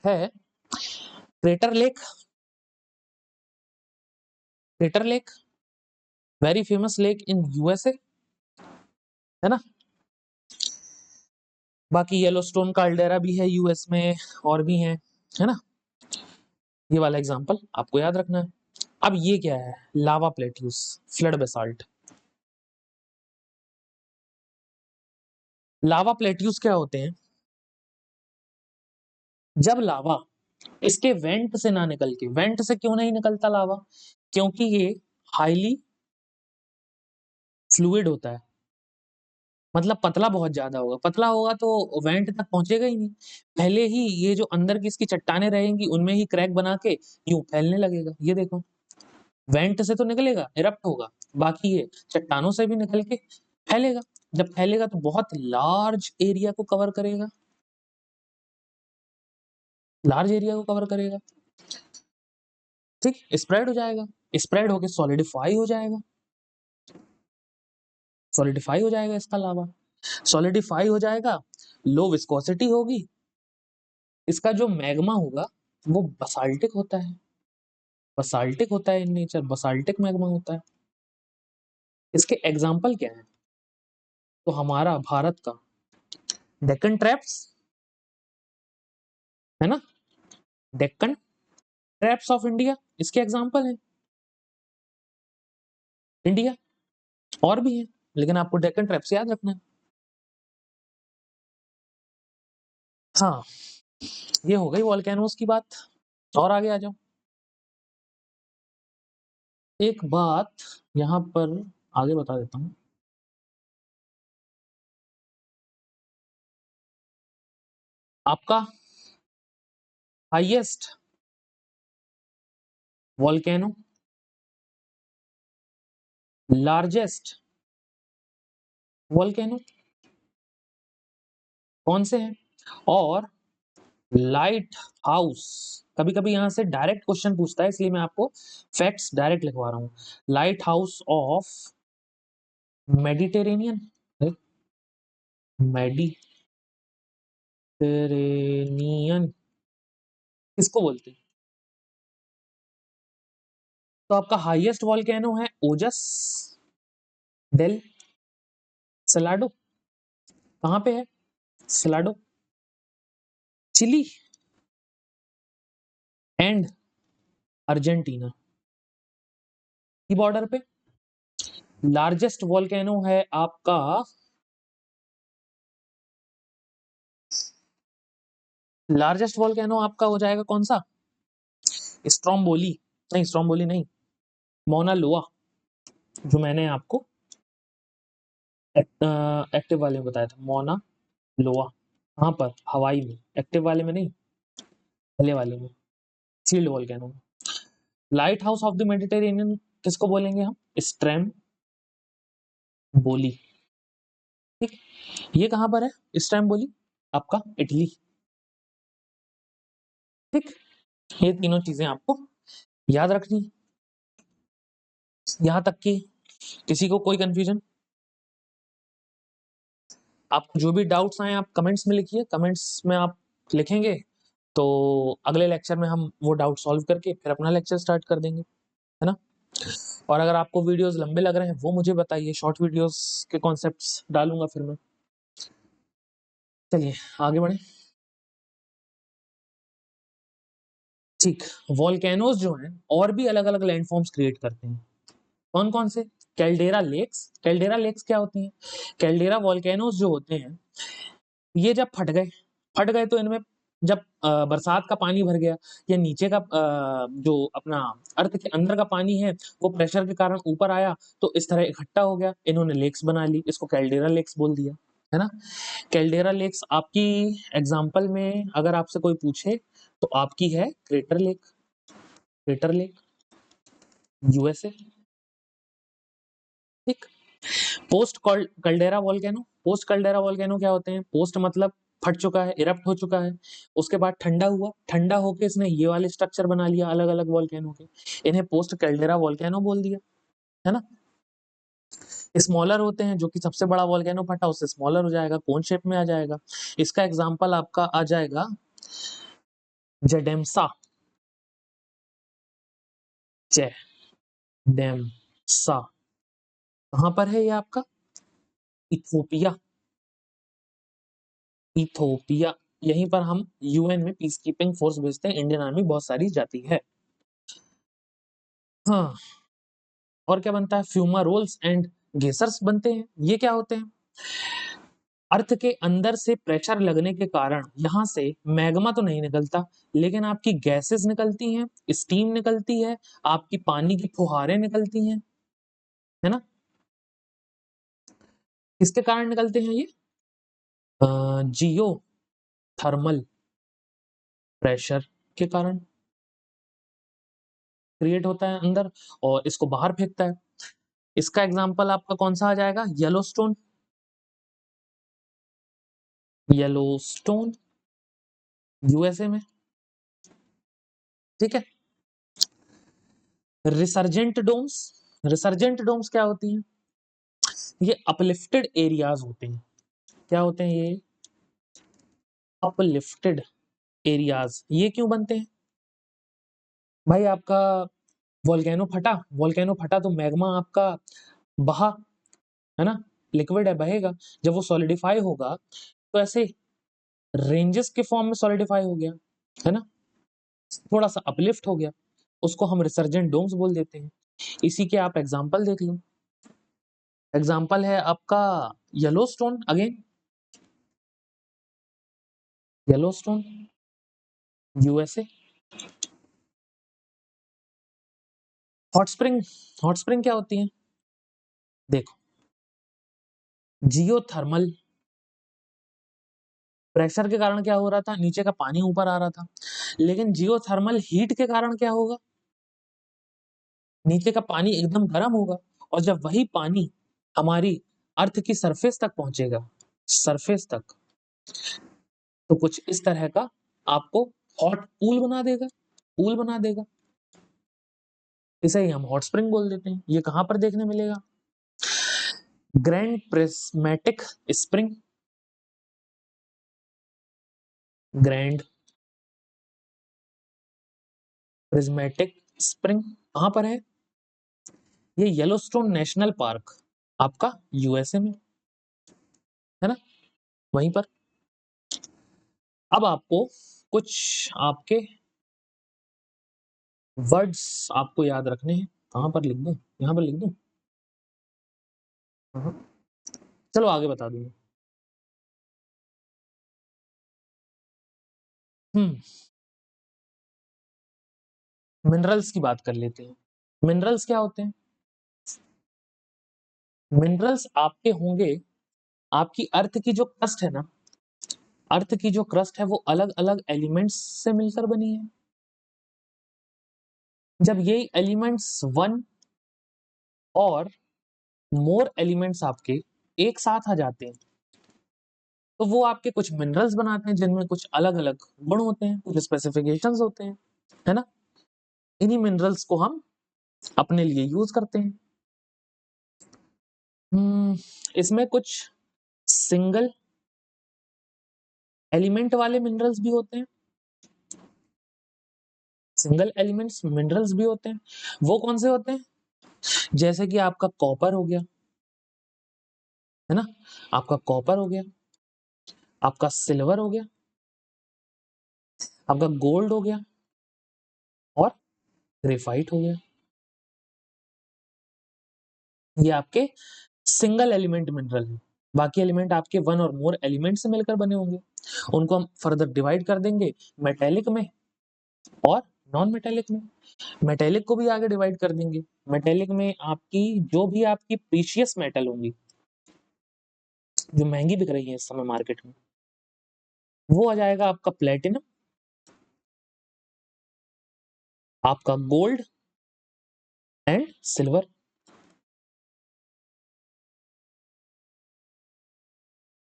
है crater lake. Crater lake, very famous lake in USA, है ना। बाकी येलोस्टोन काल्डेरा भी है यूएस में, और भी है ना। ये वाला एग्जांपल आपको याद रखना है। अब ये क्या है, लावा प्लेट्यूस, फ्लड बेसाल्ट। लावा प्लेट्यूस क्या होते हैं, जब लावा इसके वेंट से ना निकल के, वेंट से क्यों नहीं निकलता लावा, क्योंकि ये हाईली फ्लूइड होता है, मतलब पतला बहुत ज्यादा होगा, पतला होगा तो वेंट तक पहुंचेगा ही नहीं। पहले ही ये जो अंदर की इसकी चट्टाने रहेंगी उनमें ही क्रैक बना के यूं फैलने लगेगा। ये देखो, वेंट से तो निकलेगा, इरप्ट होगा, बाकी ये चट्टानों से भी निकल के फैलेगा। जब फैलेगा तो बहुत लार्ज एरिया को कवर करेगा, लार्ज एरिया को कवर करेगा, ठीक, स्प्रेड हो जाएगा, स्प्रेड होके सॉलिडिफाई हो जाएगा, सॉलिडिफाई हो जाएगा इसका लावा, सॉलिडिफाई हो जाएगा, लो विस्कोसिटी होगी, इसका जो मैग्मा होगा वो बसाल्टिक होता है, बसाल्टिक होता है इन नेचर, बसाल्टिक मैग्मा होता है। इसके एग्जाम्पल क्या है? तो हमारा भारत का डेक्कन ट्रैप्स है ना, डेक्कन ट्रैप्स ऑफ इंडिया इसके एग्जाम्पल है। इंडिया और भी है, लेकिन आपको डेक्कन ट्रैप्स याद रखना है। हाँ, ये हो गई वॉल्केनोस की बात। और आगे आ जाओ। एक बात यहां पर आगे बता देता हूं। आपका हाईएस्ट वॉल्केनो, लार्जेस्ट वॉल्केनो कौन से हैं? और लाइट हाउस, कभी कभी यहां से डायरेक्ट क्वेश्चन पूछता है, इसलिए मैं आपको फैक्ट्स डायरेक्ट लिखवा रहा हूं। Light house of Mediterranean, Mediterranean किसको बोलते हैं? तो आपका हाईएस्ट वॉल्केनो है ओजस डेल सलाडो। कहां पे है सलाडो? चिली एंड अर्जेंटीना की बॉर्डर पे। लार्जेस्ट वॉल्केनो है आपका लार्जेस्ट वॉल्केनो आपका हो जाएगा कौन सा? स्ट्रोम्बोली, नहीं स्ट्रोम्बोली नहीं, मोना लोआ, जो मैंने आपको एक्टिव वाले में बताया था, मोना लोआ। कहाँ पर? हवाई में, एक्टिव वाले में नहीं, पहले वाले में, सील्ड वॉल्केनो में। Light house of the Mediterranean किसको बोलेंगे हम? स्ट्रेम बोली। ठीक, ये कहां पर है स्ट्रेम बोली? आपका इटली। ठीक, ये तीनों चीजें आपको याद रखनी। यहां तक कि किसी को कोई कंफ्यूजन? आपको जो भी डाउट्स आए आप कमेंट्स में लिखिए, कमेंट्स में आप लिखेंगे तो अगले लेक्चर में हम वो डाउट सॉल्व करके फिर अपना लेक्चर स्टार्ट कर देंगे, है ना। और अगर आपको वीडियोस लंबे लग रहे हैं वो मुझे बताइए, शॉर्ट वीडियोस के कॉन्सेप्ट्स डालूंगा फिर मैं। चलिए आगे बढ़े। ठीक, वॉल्केनोज जो हैं और भी अलग अलग लैंडफॉर्म्स क्रिएट करते हैं। कौन कौन से? Caldera lakes. कैल्डेरा लेक्स क्या होती हैं? कैल्डेरा वॉल्केनोज जो होते हैं ये जब फट गए तो इनमें जब बरसात का पानी भर गया या नीचे का जो अपना अर्थ के अंदर का पानी है वो प्रेशर के कारण ऊपर आया तो इस तरह इकट्ठा हो गया, इन्होंने लेक्स बना ली, इसको कैल्डेरा लेक्स बोल दिया, है ना। कैल्डेरा लेक्स आपकी एग्जाम्पल में अगर आपसे कोई पूछे तो आपकी है crater lake. Crater lake USA. ठीक, पोस्ट कल्डेरा वॉल्केनो। पोस्ट कल्डेरा वॉल्केनो क्या होते हैं? पोस्ट मतलब फट चुका है, इरप्ट हो चुका है, उसके बाद ठंडा हुआ, ठंडा होके इसने ये वाले स्ट्रक्चर बना लिया अलग अलग वॉल्केनो के, इन्हें पोस्ट कल्डेरा वॉल्केनो बोल दिया, है ना। स्मॉलर होते हैं, जो कि सबसे बड़ा वॉल्केनो फटा उससे स्मॉलर हो जाएगा, कोन शेप में आ जाएगा। इसका एग्जाम्पल आपका आ जाएगा जेडेम्सा। जेडेम्सा कहां पर है ये आपका? इथोपिया। इथोपिया, यहीं पर हम यूएन में पीस कीपिंग फोर्स भेजते हैं, इंडियन आर्मी बहुत सारी जाती है। हाँ, और क्या बनता है? फ्यूमारोल्स एंड गेसर्स बनते हैं। ये क्या होते हैं? अर्थ के अंदर से प्रेशर लगने के कारण यहां से मैग्मा तो नहीं निकलता, लेकिन आपकी गैसेस निकलती हैं, स्टीम निकलती है, आपकी पानी की फुहारें निकलती हैं, है ना। किसके कारण निकलते हैं ये? जियो थर्मल प्रेशर के कारण क्रिएट होता है अंदर और इसको बाहर फेंकता है। इसका एग्जाम्पल आपका कौन सा आ जाएगा? येलोस्टोन। येलोस्टोन यूएसए में। ठीक है, रिसर्जेंट डोम्स। रिसर्जेंट डोम्स क्या होती हैं? ये अपलिफ्टेड एरियाज होते हैं। क्या होते हैं ये? Uplifted areas. ये क्यों बनते हैं भाई? आपका वोल्केनो फटा तो मैग्मा आपका बहा, है ना, लिक्विड है, बहेगा। जब वो सॉलिडिफाई होगा तो ऐसे रेंजेस के फॉर्म में सॉलिडिफाई हो गया, है ना, थोड़ा सा अपलिफ्ट हो गया, उसको हम रिसर्जेंट डोम्स बोल देते हैं। इसी के आप एग्जांपल देख लो। एग्जांपल है आपका Yellowstone, again Yellowstone, USA. Hot spring, hot spring क्या होती है? देखो, जियोथर्मल प्रेशर के कारण क्या हो रहा था, नीचे का पानी ऊपर आ रहा था, लेकिन जियोथर्मल हीट के कारण क्या होगा, नीचे का पानी एकदम गर्म होगा, और जब वही पानी हमारी अर्थ की सरफेस तक पहुंचेगा, सरफेस तक, तो कुछ इस तरह का आपको हॉट पूल बना देगा, पूल बना देगा। इसे ही हम हॉट स्प्रिंग बोल देते हैं। ये कहां पर देखने मिलेगा? Grand prismatic spring, grand prismatic spring कहां पर है? ये येलोस्टोन नेशनल पार्क आपका यूएसए में, है ना, वहीं पर। अब आपको कुछ आपके वर्ड्स आपको याद रखने हैं। कहां पर लिख दूं? यहां पर लिख दूं? हाँ। चलो आगे बता दूंगा। मिनरल्स की बात कर लेते हैं। मिनरल्स क्या होते हैं? मिनरल्स आपके होंगे, आपकी अर्थ की जो क्रस्ट है ना, अर्थ की जो क्रस्ट है वो अलग अलग एलिमेंट्स से मिलकर बनी है। जब ये एलिमेंट्स वन और मोर एलिमेंट्स आपके एक साथ आ जाते हैं तो वो आपके कुछ मिनरल्स बनाते हैं, जिनमें कुछ अलग अलग गुण होते हैं, कुछ स्पेसिफिकेशंस होते हैं, है ना। इन्हीं मिनरल्स को हम अपने लिए यूज करते हैं। इसमें कुछ सिंगल एलिमेंट वाले मिनरल्स भी होते हैं, सिंगल एलिमेंट्स मिनरल्स भी होते हैं। वो कौन से होते हैं? जैसे कि आपका कॉपर हो गया, है ना, आपका कॉपर हो गया, आपका सिल्वर हो गया, आपका गोल्ड हो गया, और ग्रेफाइट हो गया। ये आपके सिंगल एलिमेंट मिनरल है। बाकी एलिमेंट आपके वन और मोर एलिमेंट से मिलकर बने होंगे। उनको हम फर्दर डिवाइड कर देंगे मेटेलिक में और नॉन मेटेलिक में। मेटेलिक को भी आगे डिवाइड कर देंगे। मेटेलिक में आपकी जो भी आपकी प्रीशियस मेटल होंगी, जो महंगी बिक रही है इस समय मार्केट में, वो आ जाएगा आपका प्लेटिनम, आपका गोल्ड एंड सिल्वर।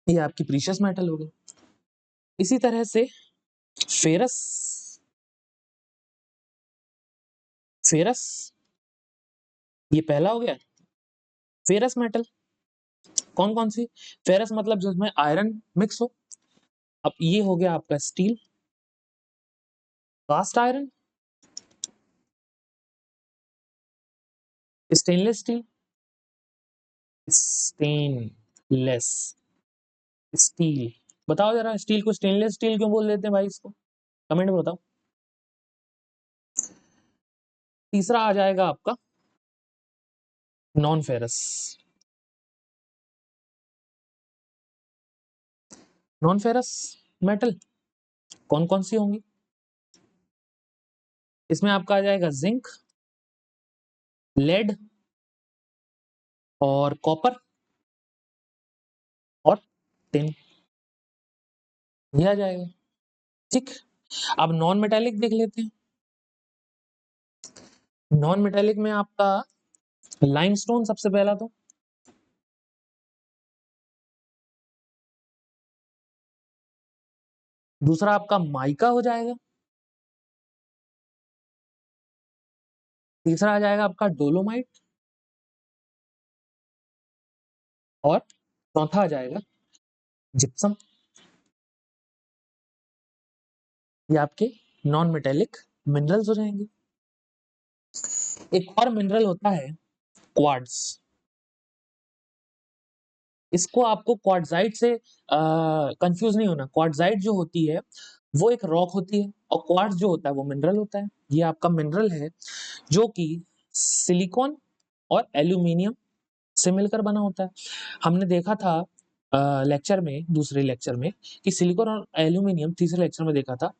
ये आपकी प्रीशियस मेटल हो गई। इसी तरह से फेरस, फेरस ये पहला हो गया। फेरस मेटल कौन कौन सी? फेरस मतलब जिसमें आयरन मिक्स हो। अब ये हो गया आपका steel, cast iron, stainless steel, stainless steel. बताओ जरा, स्टील को स्टेनलेस स्टील क्यों बोल देते हैं भाई? इसको कमेंट में बताओ। तीसरा आ जाएगा आपका non ferrous. Non ferrous metal कौन कौन सी होंगी? इसमें आपका आ जाएगा जिंक, लेड और कॉपर और टिन, ये आ जाएगा। ठीक, अब नॉन मेटेलिक देख लेते हैं। नॉन मेटेलिक में आपका लाइमस्टोन सबसे पहला, तो दूसरा आपका माइका हो जाएगा, तीसरा आ जाएगा आपका डोलोमाइट, और चौथा आ जाएगा जिप्सम। ये आपके नॉन मेटेलिक मिनरल्स हो जाएंगे। एक और मिनरल होता है क्वार्ट्ज। इसको आपको क्वार्ट्जाइट से कंफ्यूज नहीं होना। क्वार्ट्जाइट जो होती है वो एक रॉक होती है और क्वार्ट्ज जो होता है वो मिनरल होता है। ये आपका मिनरल है जो कि सिलिकॉन और एल्यूमिनियम से मिलकर बना होता है। हमने देखा था लेक्चर में, दूसरे लेक्चर में, कि सिलिकॉन और एल्यूमिनियम, तीसरे लेक्चर में देखा था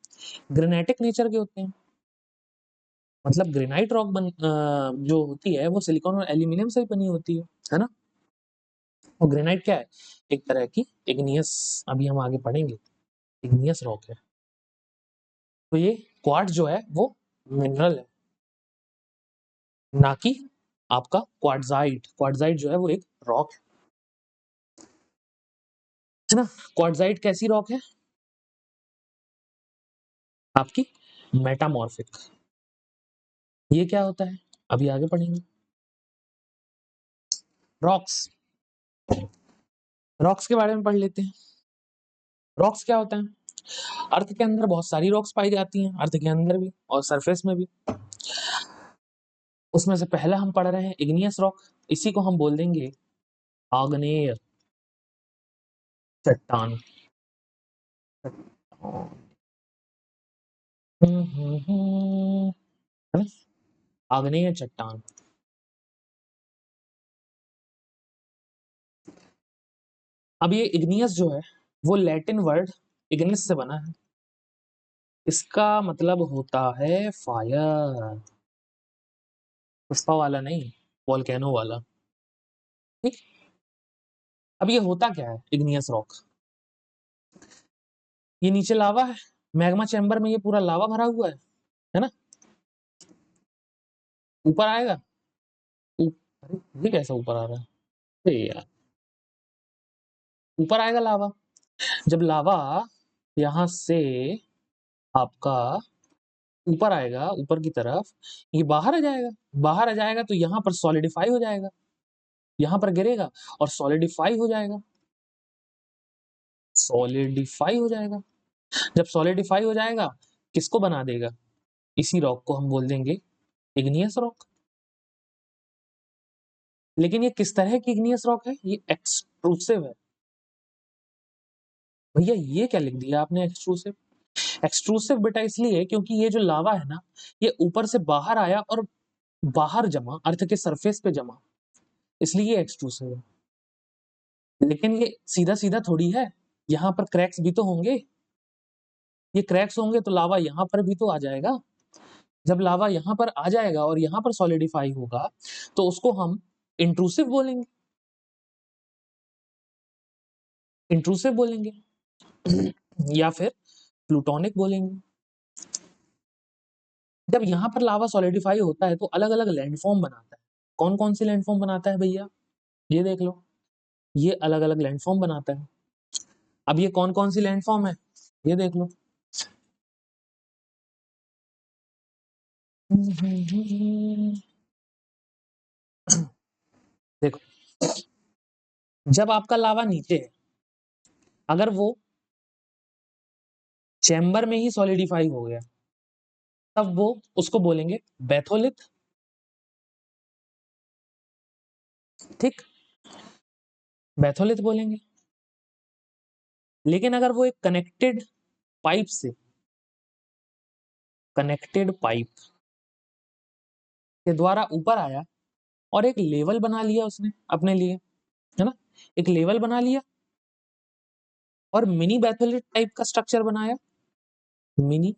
ग्रेनाइटिक नेचर के होते हैं। मतलब ग्रेनाइट रॉक जो होती है वो सिलिकॉन और एल्यूमिनियम से ही बनी होती है ना। और ग्रेनाइट क्या है? एक तरह की इग्नियस, अभी हम आगे पढ़ेंगे, इग्नियस रॉक है। तो ये क्वार्ट्ज जो है वो मिनरल है, ना कि आपका क्वार्ट्जाइट। क्वार्ट्जाइट जो है वो एक रॉक है ना। क्वार्ट्जाइट कैसी रॉक है? आपकी मेटामॉर्फिक। ये क्या होता है अभी आगे पढ़ेंगे। रॉक्स, रॉक्स के बारे में पढ़ लेते हैं। रॉक्स क्या होता है? अर्थ के अंदर बहुत सारी रॉक्स पाई जाती हैं, अर्थ के अंदर भी और सरफेस में भी। उसमें से पहला हम पढ़ रहे हैं इग्नियस रॉक। इसी को हम बोल देंगे आग्नेय चट्टान। है ना? आग्नेय चट्टान। अब ये इग्नियस जो है वो लैटिन वर्ड इग्निस से बना है। इसका मतलब होता है फायर, पुष्पा वाला नहीं, वोल्केनो वाला। ठीक। अब ये होता क्या है इग्नियस रॉक? ये नीचे लावा है, मैग्मा चैम्बर में ये पूरा लावा भरा हुआ है ना। ऊपर आएगा, अरे ये कैसा ऊपर आ रहा है? अरे यार, ऊपर आएगा लावा। जब लावा यहाँ से आपका ऊपर आएगा, ऊपर की तरफ, ये बाहर आ जाएगा। बाहर आ जाएगा तो यहाँ पर सॉलिडिफाई हो जाएगा, यहाँ पर गिरेगा और सॉलिडिफाई हो जाएगा। सॉलिडिफाई हो जाएगा। जब सॉलिडिफाई हो जाएगा, किसको बना देगा? इसी रॉक को हम बोल देंगे इग्नियस रॉक। लेकिन ये किस तरह की इग्नियस रॉक है? ये एक्सट्रूसिव है। भैया ये क्या लिख दिया आपने एक्सट्रूसिव? एक्सट्रूसिव बेटा इसलिए क्योंकि ये जो लावा है ना, ये ऊपर से बाहर आया और बाहर जमा, अर्थ के सरफेस पे जमा, इसलिए ये एक्सट्रूसिव है। लेकिन ये सीधा सीधा थोड़ी है, यहाँ पर क्रैक्स भी तो होंगे। ये क्रैक्स होंगे तो लावा यहाँ पर भी तो आ जाएगा। जब लावा यहाँ पर आ जाएगा और यहाँ पर सॉलिडिफाई होगा तो उसको हम इंट्रूसिव बोलेंगे, इंट्रूसिव बोलेंगे या फिर प्लूटोनिक बोलेंगे। जब यहाँ पर लावा सॉलिडिफाई होता है तो अलग अलग लैंडफॉर्म बनाता है। कौन कौन से लैंडफॉर्म बनाता है भैया? ये देख लो, ये अलग अलग लैंडफॉर्म बनाता है। अब ये कौन कौन सी लैंडफॉर्म है ये देख लो। देखो, जब आपका लावा नीचे है, अगर वो चैम्बर में ही सॉलिडिफाई हो गया, तब वो उसको बोलेंगे बैथोलिथ। ठीक, बैथोलिथ बोलेंगे। लेकिन अगर वो एक कनेक्टेड पाइप से, कनेक्टेड पाइप के द्वारा ऊपर आया और एक लेवल बना लिया उसने अपने लिए, है ना, एक लेवल बना लिया और मिनी बैथोलिथ टाइप का स्ट्रक्चर बनाया, मिनी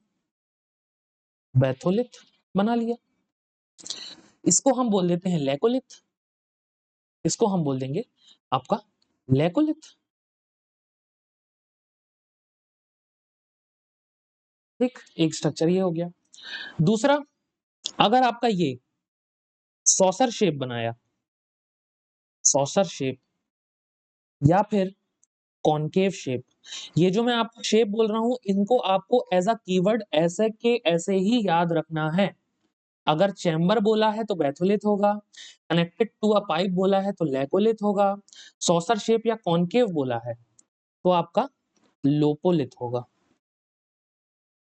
बैथोलिथ बना लिया, इसको हम बोल देते हैं लैकोलिथ। इसको हम बोल देंगे आपका लैकोलिथ। ठीक, एक स्ट्रक्चर ये हो गया। दूसरा, अगर आपका ये सॉसर शेप बनाया, सॉसर शेप या फिर कॉनकेव शेप, ये जो मैं आपको शेप बोल रहा हूं, इनको आपको एज अ कीवर्ड ऐसे के ऐसे ही याद रखना है। अगर चैम्बर बोला है तो बैथोलिथ होगा, कनेक्टेड टू अ पाइप बोला है तो लैकोलिथ होगा, सॉसर शेप या कॉनकेव बोला है तो आपका लोपोलिथ होगा,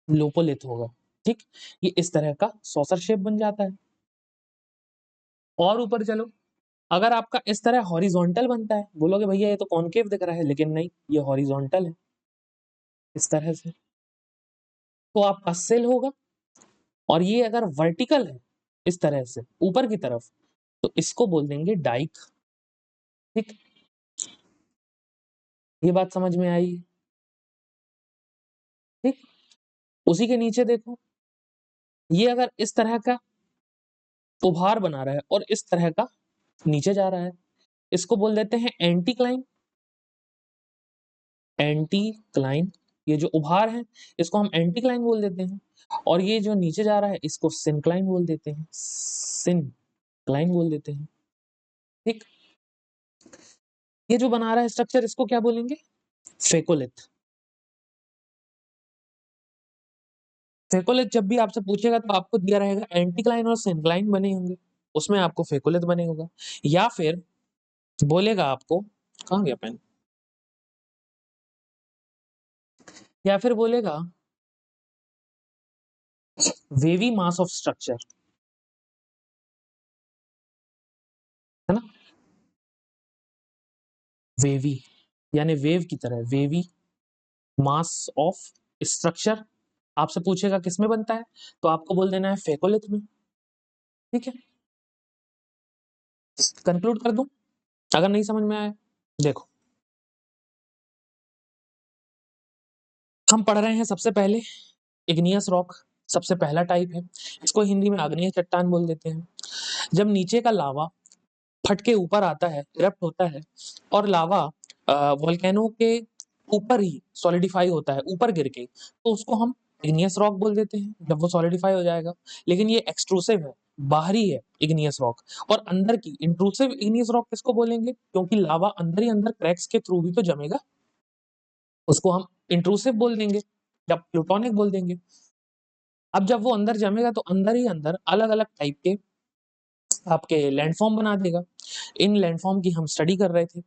लोपोलिथ होगा। ठीक, ये इस तरह का सॉसर शेप बन जाता है। और ऊपर चलो, अगर आपका इस तरह हॉरिजॉन्टल बनता है, बोलोगे भैया ये तो कॉनकेव दिख रहा है, लेकिन नहीं, ये हॉरिजॉन्टल है इस तरह से, तो आपका सेल होगा। और ये अगर वर्टिकल है इस तरह से ऊपर की तरफ, तो इसको बोल देंगे डाइक। ठीक, ये बात समझ में आई? ठीक, उसी के नीचे देखो, ये अगर इस तरह का उभार बना रहा है और इस तरह का नीचे जा रहा है, इसको बोल देते हैं एंटीक्लाइन। एंटीक्लाइन, ये जो उभार है इसको हम एंटीक्लाइन बोल देते हैं, और ये जो नीचे जा रहा है इसको सिंक्लाइन बोल देते हैं, सिंक्लाइन बोल देते हैं। ठीक, ये जो बना रहा है स्ट्रक्चर, इसको क्या बोलेंगे? फेकोलिथ। फेकोलिथ जब भी आपसे पूछेगा तो आपको दिया रहेगा एंटीक्लाइन और सिंक्लाइन बने होंगे, उसमें आपको फेकोलिथ बने होगा। या फिर बोलेगा आपको, कहाँ गया पेन? या फिर बोलेगा वेवी मास ऑफ स्ट्रक्चर, है ना, वेवी यानी वेव की तरह, वेवी मास ऑफ स्ट्रक्चर आपसे पूछेगा किस में बनता है, तो आपको बोल देना है फेकोलिथ में। ठीक है, कंक्लूड कर दूं अगर नहीं समझ में आया? देखो, हम पढ़ रहे हैं सबसे पहले इग्नियस रॉक, सबसे पहला टाइप है, इसको हिंदी में आग्नेय चट्टान बोल देते हैं। जब नीचे का लावा फट के ऊपर आता है, इरप्ट होता है, और लावा वोल्केनो के ऊपर ही सॉलिडिफाई होता है, ऊपर गिर के, तो उसको हम इग्नियस रॉक बोल देते हैं जब वो सॉलिडिफाई हो जाएगा। लेकिन ये एक्सट्रूसिव है, बाहरी है इग्नियस रॉक, और अंदर की इंट्रूसिव इग्नियस रॉक किसको बोलेंगे? क्योंकि लावा अंदर ही अंदर क्रैक्स के थ्रू भी तो जमेगा, उसको हम इंट्रूसिव बोल देंगे या प्लूटोनिक बोल देंगे। अब जब वो अंदर जमेगा तो अंदर ही अंदर अलग अलग टाइप के आपके लैंडफॉर्म बना देगा। इन लैंडफॉर्म की हम स्टडी कर रहे थे।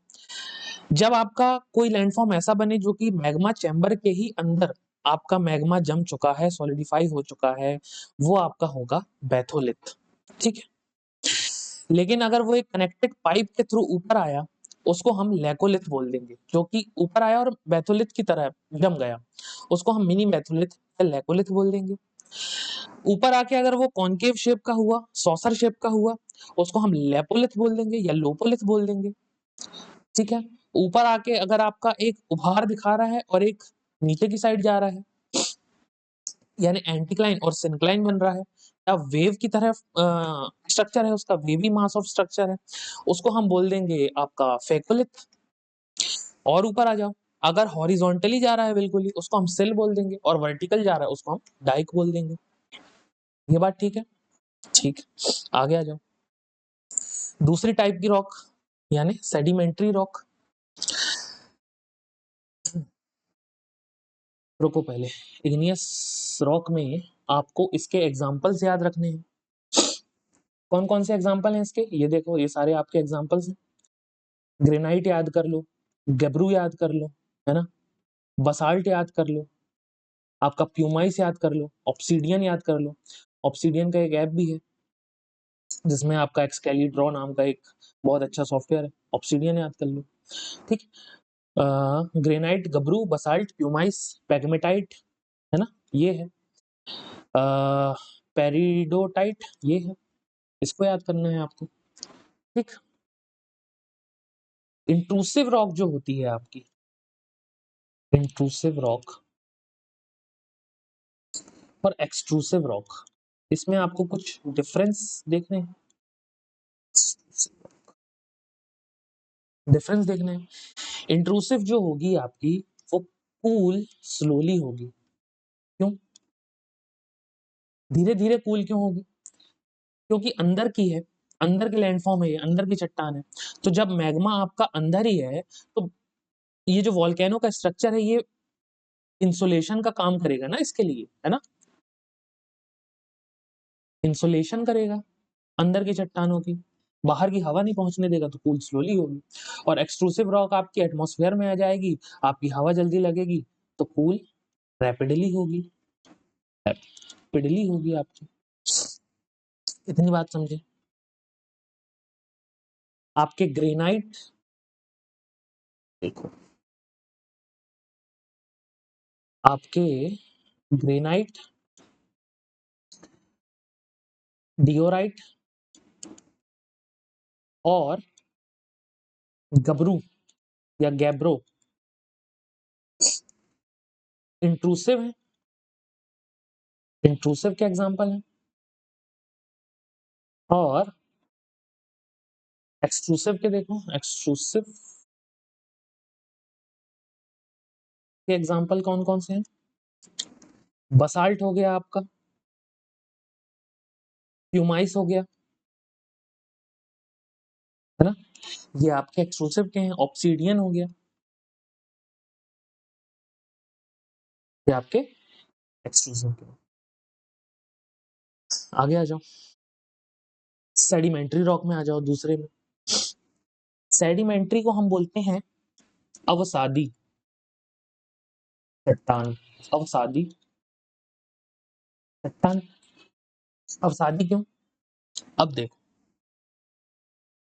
जब आपका कोई लैंडफॉर्म ऐसा बने जो कि मैग्मा चैम्बर के ही अंदर आपका मैग्मा जम चुका है, सॉलिडिफाई हो चुका है, वो आपका होगा बैथोलिथ। ठीक है, लेकिन अगर वो एक कनेक्टेड पाइप के थ्रू ऊपर आया, उसको हम लैकोलिथ बोल देंगे, जो कि ऊपर आया और बैथोलिथ की तरह जम गया, उसको हम मिनी बैथोलिथ या लैकोलिथ बोल देंगे। ऊपर आके अगर वो कॉनकेव शेप का हुआ, सॉसर शेप का हुआ, उसको हम लेपोलिथ बोल देंगे या लोपोलिथ बोल देंगे। ठीक है, ऊपर आके अगर आपका एक उभार दिखा रहा है और एक नीचे की साइड जा रहा है, यानी एंटीक्लाइन और सिंक्लाइन बन रहा है, या वेव की तरह स्ट्रक्चर है, उसका वेवी मास ऑफ स्ट्रक्चर है, उसको हम बोल देंगे आपका फेकोलिथ। और ऊपर आ जाओ, अगर हॉरिजॉन्टली जा रहा है बिल्कुल ही, उसको हम सेल बोल देंगे, और वर्टिकल जा रहा है उसको हम डाइक बोल देंगे। ये बात ठीक है? ठीक, आगे आ जाओ। दूसरी टाइप की रॉक यानी सेडिमेंट्री रॉक। रुको, पहले इग्नियस रॉक में आपको इसके एग्जांपल्स याद रखने हैं। कौन कौन से एग्जांपल हैं इसके? ये देखो, ये सारे आपके एग्जांपल्स हैं। ग्रेनाइट याद कर लो, गैब्रू याद कर लो, है ना, बसाल्ट याद कर लो, आपका प्यूमाइस याद कर लो, ऑब्सीडियन याद कर लो। ऑब्सीडियन का एक ऐप भी है जिसमें आपका एक्सकेलीड्रॉ नाम का एक बहुत अच्छा सॉफ्टवेयर है, ऑब्सीडियन याद कर लो। ठीक, ग्रेनाइट, गब्रू, बसाल्ट, प्यूमाइस, पेगमेटाइट, है ना, ये है। पेरिडोटाइट, ये है, इसको याद करना है आपको। ठीक, इंट्रूसिव रॉक जो होती है आपकी, इंट्रूसिव रॉक और एक्सट्रूसिव रॉक, इसमें आपको कुछ डिफरेंस देखने हैं। डिफरेंस देखने हैं। इंट्रूसिव जो होगी आपकी, वो कूल स्लोली होगी। क्यों धीरे धीरे कूल क्यों होगी? क्योंकि अंदर की है, अंदर के लैंडफॉर्म है, ये अंदर की चट्टान है। तो जब मैग्मा आपका अंदर ही है, तो ये जो वॉल्केनो का स्ट्रक्चर है, ये इंसुलेशन का काम करेगा ना इसके लिए, है ना, इंसुलेशन करेगा अंदर की चट्टानों की, बाहर की हवा नहीं पहुंचने देगा, तो कूल स्लोली होगी। और एक्सट्रूसिव रॉक आपकी एटमॉस्फेयर में आ जाएगी, आपकी हवा जल्दी लगेगी, तो कूल रैपिडली होगी, रैपिडली होगी आपकी। इतनी बात समझे? आपके ग्रेनाइट, देखो आपके ग्रेनाइट, डियोराइट और गबरू या गैब्रो इंट्रूसिव है। इंट्रूसिव के एग्जांपल हैं, और एक्सट्रूसिव के देखो, एक्सट्रूसिव के एग्जांपल कौन कौन से हैं? बसाल्ट हो गया आपका, प्यूमाइस हो गया, है ना, ये आपके एक्सट्रूसिव के हैं। ऑब्सीडियन हो गया, ये आपके एक्सट्रूसिव के हैं। आगे आ जाओ, सेडिमेंट्री रॉक में आ जाओ दूसरे में। सेडिमेंट्री को हम बोलते हैं अवसादी चट्टान। अवसादी चट्टान, अवसादी क्यों? अब देखो,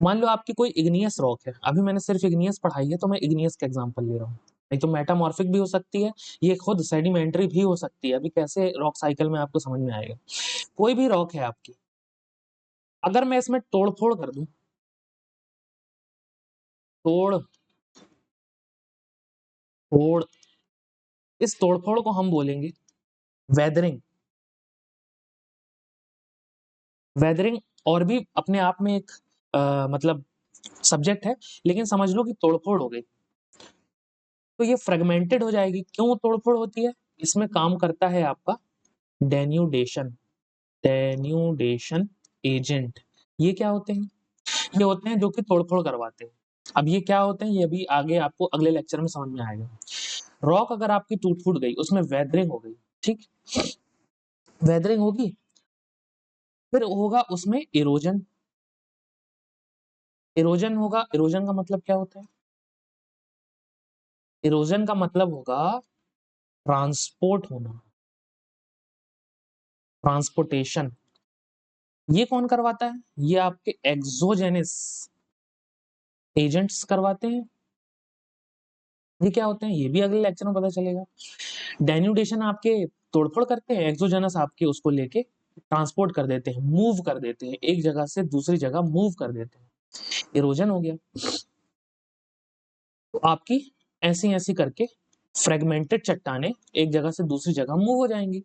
मान लो आपकी कोई इग्नियस रॉक है, अभी मैंने सिर्फ इग्नियस पढ़ाई है तो मैं इग्नियस का एग्जांपल ले रहा हूँ, नहीं तो मेटामॉर्फिक भी हो सकती है, ये खुद सेडिमेंट्री भी हो सकती है। अभी कैसे रॉक साइकिल में आपको समझ में आएगा। कोई भी रॉक है आपकी, अगर मैं इसमें तोड़फोड़ कर दूं, तोड़ फोड़, इस तोड़फोड़ को हम बोलेंगे वेदरिंग। वेदरिंग और भी अपने आप में एक मतलब सब्जेक्ट है, लेकिन समझ लो कि तोड़फोड़ हो गई तो ये फ्रेगमेंटेड हो जाएगी। क्यों तोड़फोड़ होती है? इसमें काम करता है आपका डेन्यूडेशन, डेन्यूडेशन एजेंट। ये क्या होते हैं? ये होते हैं जो कि तोड़फोड़ करवाते हैं। अब ये क्या होते हैं, ये भी आगे आपको अगले लेक्चर में समझ में आएगा। रॉक अगर आपकी टूट फूट गई, उसमें वेदरिंग हो गई, ठीक, वेदरिंग होगी, फिर होगा उसमें इरोजन। इरोजन होगा, इरोजन का मतलब क्या होता है? इरोजन का मतलब होगा ट्रांसपोर्ट होना, ट्रांसपोर्टेशन। ये कौन करवाता है? ये आपके एक्सोजेनिस एजेंट्स करवाते हैं। ये क्या होते हैं, ये भी अगले लेक्चर में पता चलेगा। डेन्यूडेशन आपके तोड़फोड़ करते हैं, एक्सोजेनस आपके उसको लेके ट्रांसपोर्ट कर देते हैं, मूव कर देते हैं, एक जगह से दूसरी जगह मूव कर देते हैं। इरोजन हो गया। तो आपकी ऐसी ऐसी करके फ्रेगमेंटेड चट्टाने एक जगह से दूसरी जगह मूव हो जाएंगी,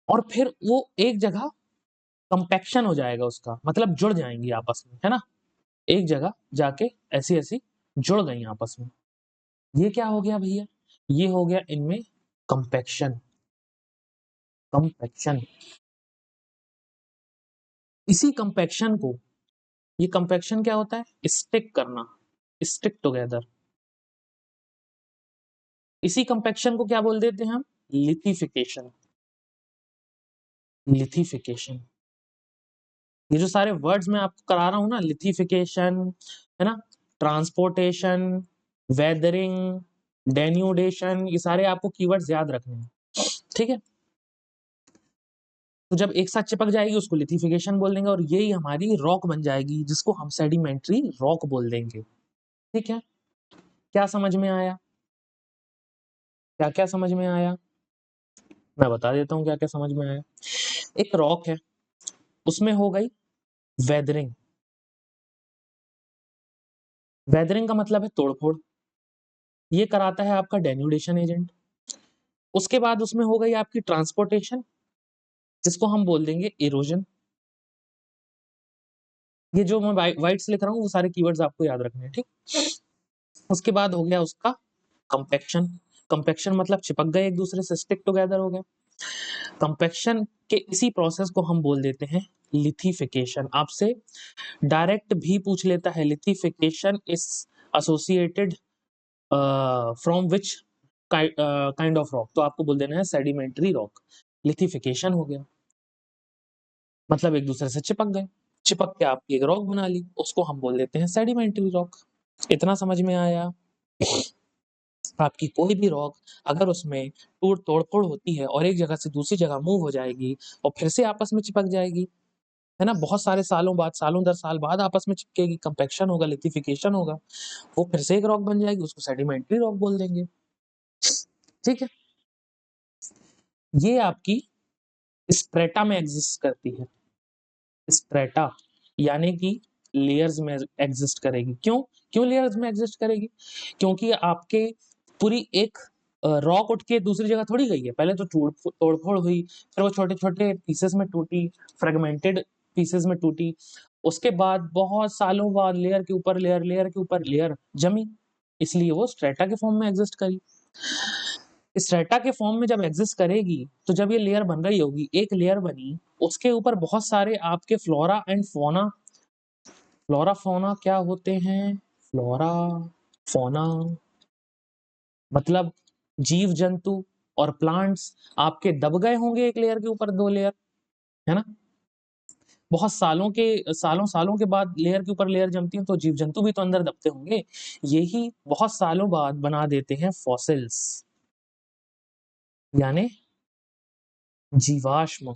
और फिर वो एक जगह कंपैक्शन हो जाएगा उसका, मतलब जुड़ जाएंगी आपस में, है ना, एक जगह जाके ऐसी ऐसी जुड़ गई आपस में। ये क्या हो गया भैया? ये हो गया इनमें कंपैक्शन। कंपैक्शन, इसी कंपैक्शन को, ये कंपैक्शन क्या होता है? स्टिक करना, स्टिक टुगेदर। इसी कंपैक्शन को क्या बोल देते हैं हम? लिथिफिकेशन। लिथिफिकेशन, ये जो सारे वर्ड्स मैं आपको करा रहा हूं ना, लिथिफिकेशन, है ना, ट्रांसपोर्टेशन, वेदरिंग, डेन्यूडेशन, ये सारे आपको कीवर्ड्स याद रखने हैं, ठीक है। तो जब एक साथ चिपक जाएगी उसको लिथिफिकेशन बोल देंगे, और यही हमारी रॉक बन जाएगी जिसको हम सेडिमेंट्री रॉक बोल देंगे, ठीक है। क्या समझ में आया? क्या क्या समझ में आया? मैं बता देता हूँ क्या क्या समझ में आया। एक रॉक है, उसमें हो गई वेदरिंग। वेदरिंग का मतलब है तोड़फोड़, ये कराता है आपका डेन्यूडेशन एजेंट। उसके बाद उसमें हो गई आपकी ट्रांसपोर्टेशन, जिसको हम बोल देंगे इरोजन। ये जो मैं वाइट से लिख रहा हूँ वो सारे कीवर्ड्स आपको याद रखने हैं, ठीक। उसके बाद हो गया उसका कंपैक्शन। कंपैक्शन मतलब चिपक गए एक दूसरे से, स्टिक टुगेदर हो गए। कंपैक्शन के इसी प्रोसेस को हम बोल देते हैं लिथिफिकेशन। आपसे डायरेक्ट भी पूछ लेता है, lithification is associated from which kind of rock, तो आपको बोल देना है सेडिमेंट्री रॉक। लिथिफिकेशन हो गया मतलब एक दूसरे से चिपक गए, चिपक के आपकी एक रॉक बना ली, उसको हम बोल देते हैं सेडिमेंट्री रॉक। इतना समझ में आया? आपकी कोई भी रॉक अगर उसमें टूट तोड़फोड़ होती है और एक जगह से दूसरी जगह मूव हो जाएगी और फिर से आपस में चिपक जाएगी, है ना, बहुत सारे सालों बाद, सालों दर साल बाद आपस में चिपकेगी, कंपैक्शन होगा, लिथिफिकेशन होगा, वो फिर से एक रॉक बन जाएगी, उसको सेडिमेंट्री रॉक बोल देंगे। ठीक है, ये आपकी स्ट्रेटा में एग्जिस्ट करती है। स्ट्रेटा यानी कि लेयर्स में एग्जिस्ट करेगी। क्यों क्यों लेयर्स में एग्जिस्ट करेगी? क्योंकि आपके पूरी एक रॉक उठ के दूसरी जगह थोड़ी गई है, पहले तो तोड़फोड़ हुई, फिर वो छोटे छोटे पीसेस में टूटी, फ्रेगमेंटेड पीसेस में टूटी, उसके बाद बहुत सालों बाद लेयर के ऊपर लेयर, लेयर के ऊपर लेयर जमी, इसलिए वो स्ट्रेटा के फॉर्म में एग्जिस्ट करी। स्ट्रेटा के फॉर्म में जब एग्जिस्ट करेगी, तो जब ये लेयर बन रही होगी, एक लेयर बनी, उसके ऊपर बहुत सारे आपके flora and fauna, flora fauna क्या होते हैं? फ्लोरा फोना मतलब जीव जंतु और प्लांट्स आपके दब गए होंगे एक लेयर के ऊपर दो लेयर, है ना। बहुत सालों सालों के बाद लेयर के ऊपर लेयर जमती है, तो जीव जंतु भी तो अंदर दबते होंगे, यही बहुत सालों बाद बना देते हैं फॉसिल्स, यानी जीवाश्म।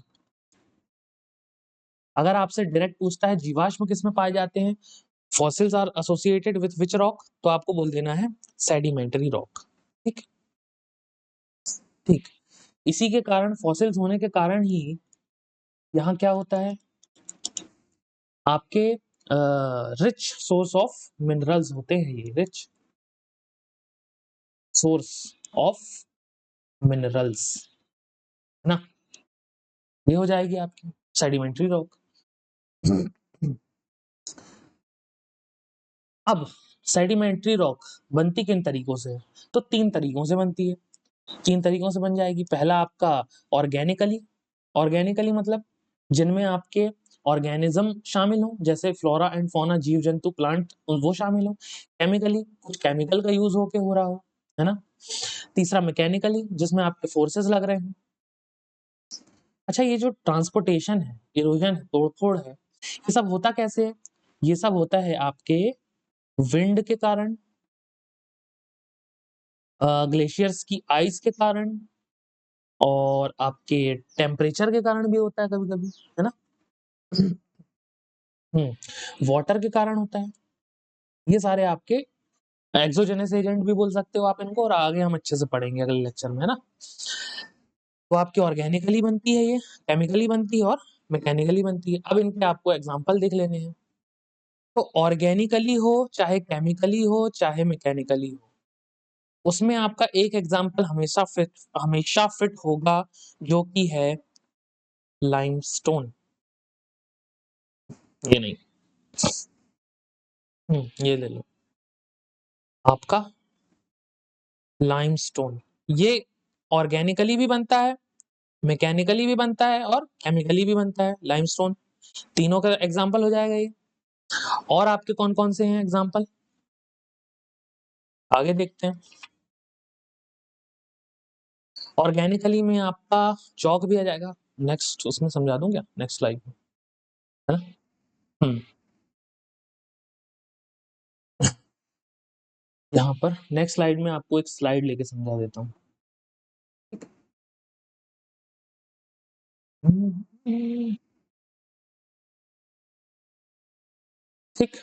अगर आपसे डायरेक्ट पूछता है जीवाश्म किसमें पाए जाते हैं, fossils are associated with which rock, तो आपको बोल देना है सेडिमेंटरी रॉक। ठीक ठीक, इसी के कारण, फॉसिल्स होने के कारण ही यहाँ क्या होता है, आपके रिच सोर्स ऑफ मिनरल्स होते हैं, ये रिच सोर्स ऑफ मिनरल्स, है ना, ये हो जाएगी आपकी सेडिमेंट्री रॉक। अब सेडिमेंट्री रॉक बनती किन तरीकों से? तो तीन तरीकों से बनती है, तीन तरीकों से बन जाएगी। पहला आपका ऑर्गेनिकली, ऑर्गेनिकली मतलब जिनमें आपके ऑर्गेनिज्म शामिल हो, जैसे फ्लोरा एंड फौना, जीव जंतु प्लांट, वो शामिल हो। केमिकली, कुछ केमिकल का यूज होके हो रहा हो, है ना। तीसरा मैकेनिकली, जिसमें आपके फोर्सेस लग रहे हैं। अच्छा, ये जो ट्रांसपोर्टेशन है, इरोजन है, तोड़फोड़ है, ये सब होता कैसे है? ये सब होता है आपके विंड के कारण, ग्लेशियर्स की आइस के कारण, और आपके टेम्परेचर के कारण भी होता है कभी-कभी, है ना? वाटर के कारण होता है। ये सारे आपके एक्सोजेनस एजेंट भी बोल सकते हो आप इनको, और आगे हम अच्छे से पढ़ेंगे अगले लेक्चर में, है ना? तो आपकी ऑर्गेनिकली बनती है ये, केमिकली बनती है और मैकेनिकली बनती है। अब इनके आपको एग्जांपल देख लेने हैं। तो ऑर्गेनिकली हो, चाहे केमिकली हो, चाहे मैकेनिकली हो, उसमें आपका एक एग्जांपल हमेशा फिट होगा, जो कि है लाइमस्टोन। ये नहीं, ये ले लो आपका लाइमस्टोन। ये ऑर्गेनिकली भी बनता है, मैकेनिकली भी बनता है और केमिकली भी बनता है, लाइमस्टोन। तीनों का एग्जांपल हो जाएगा ये। और आपके कौन-कौन से हैं एग्जांपल? आगे देखते हैं। ऑर्गेनिकली में आपका चॉक भी आ जाएगा। नेक्स्ट उसमें समझा दूं क्या? नेक्स्ट स्लाइड में, है ना? यहाँ पर नेक्स्ट स्लाइड में आपको एक स्लाइड लेके समझा देता हूँ। ठीक,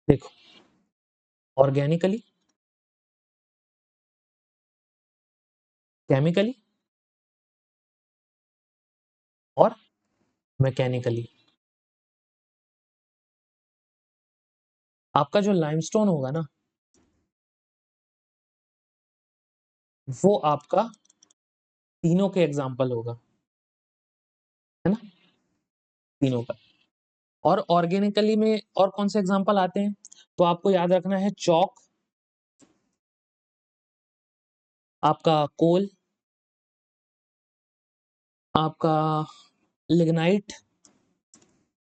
देखो, ऑर्गेनिकली, केमिकली और मैकेनिकली। आपका जो लाइमस्टोन होगा ना, वो आपका तीनों के एग्जाम्पल होगा, है ना, तीनों का। और ऑर्गेनिकली में और कौन से एग्जाम्पल आते हैं? तो आपको याद रखना है चॉक, आपका कोल, आपका लिग्नाइट,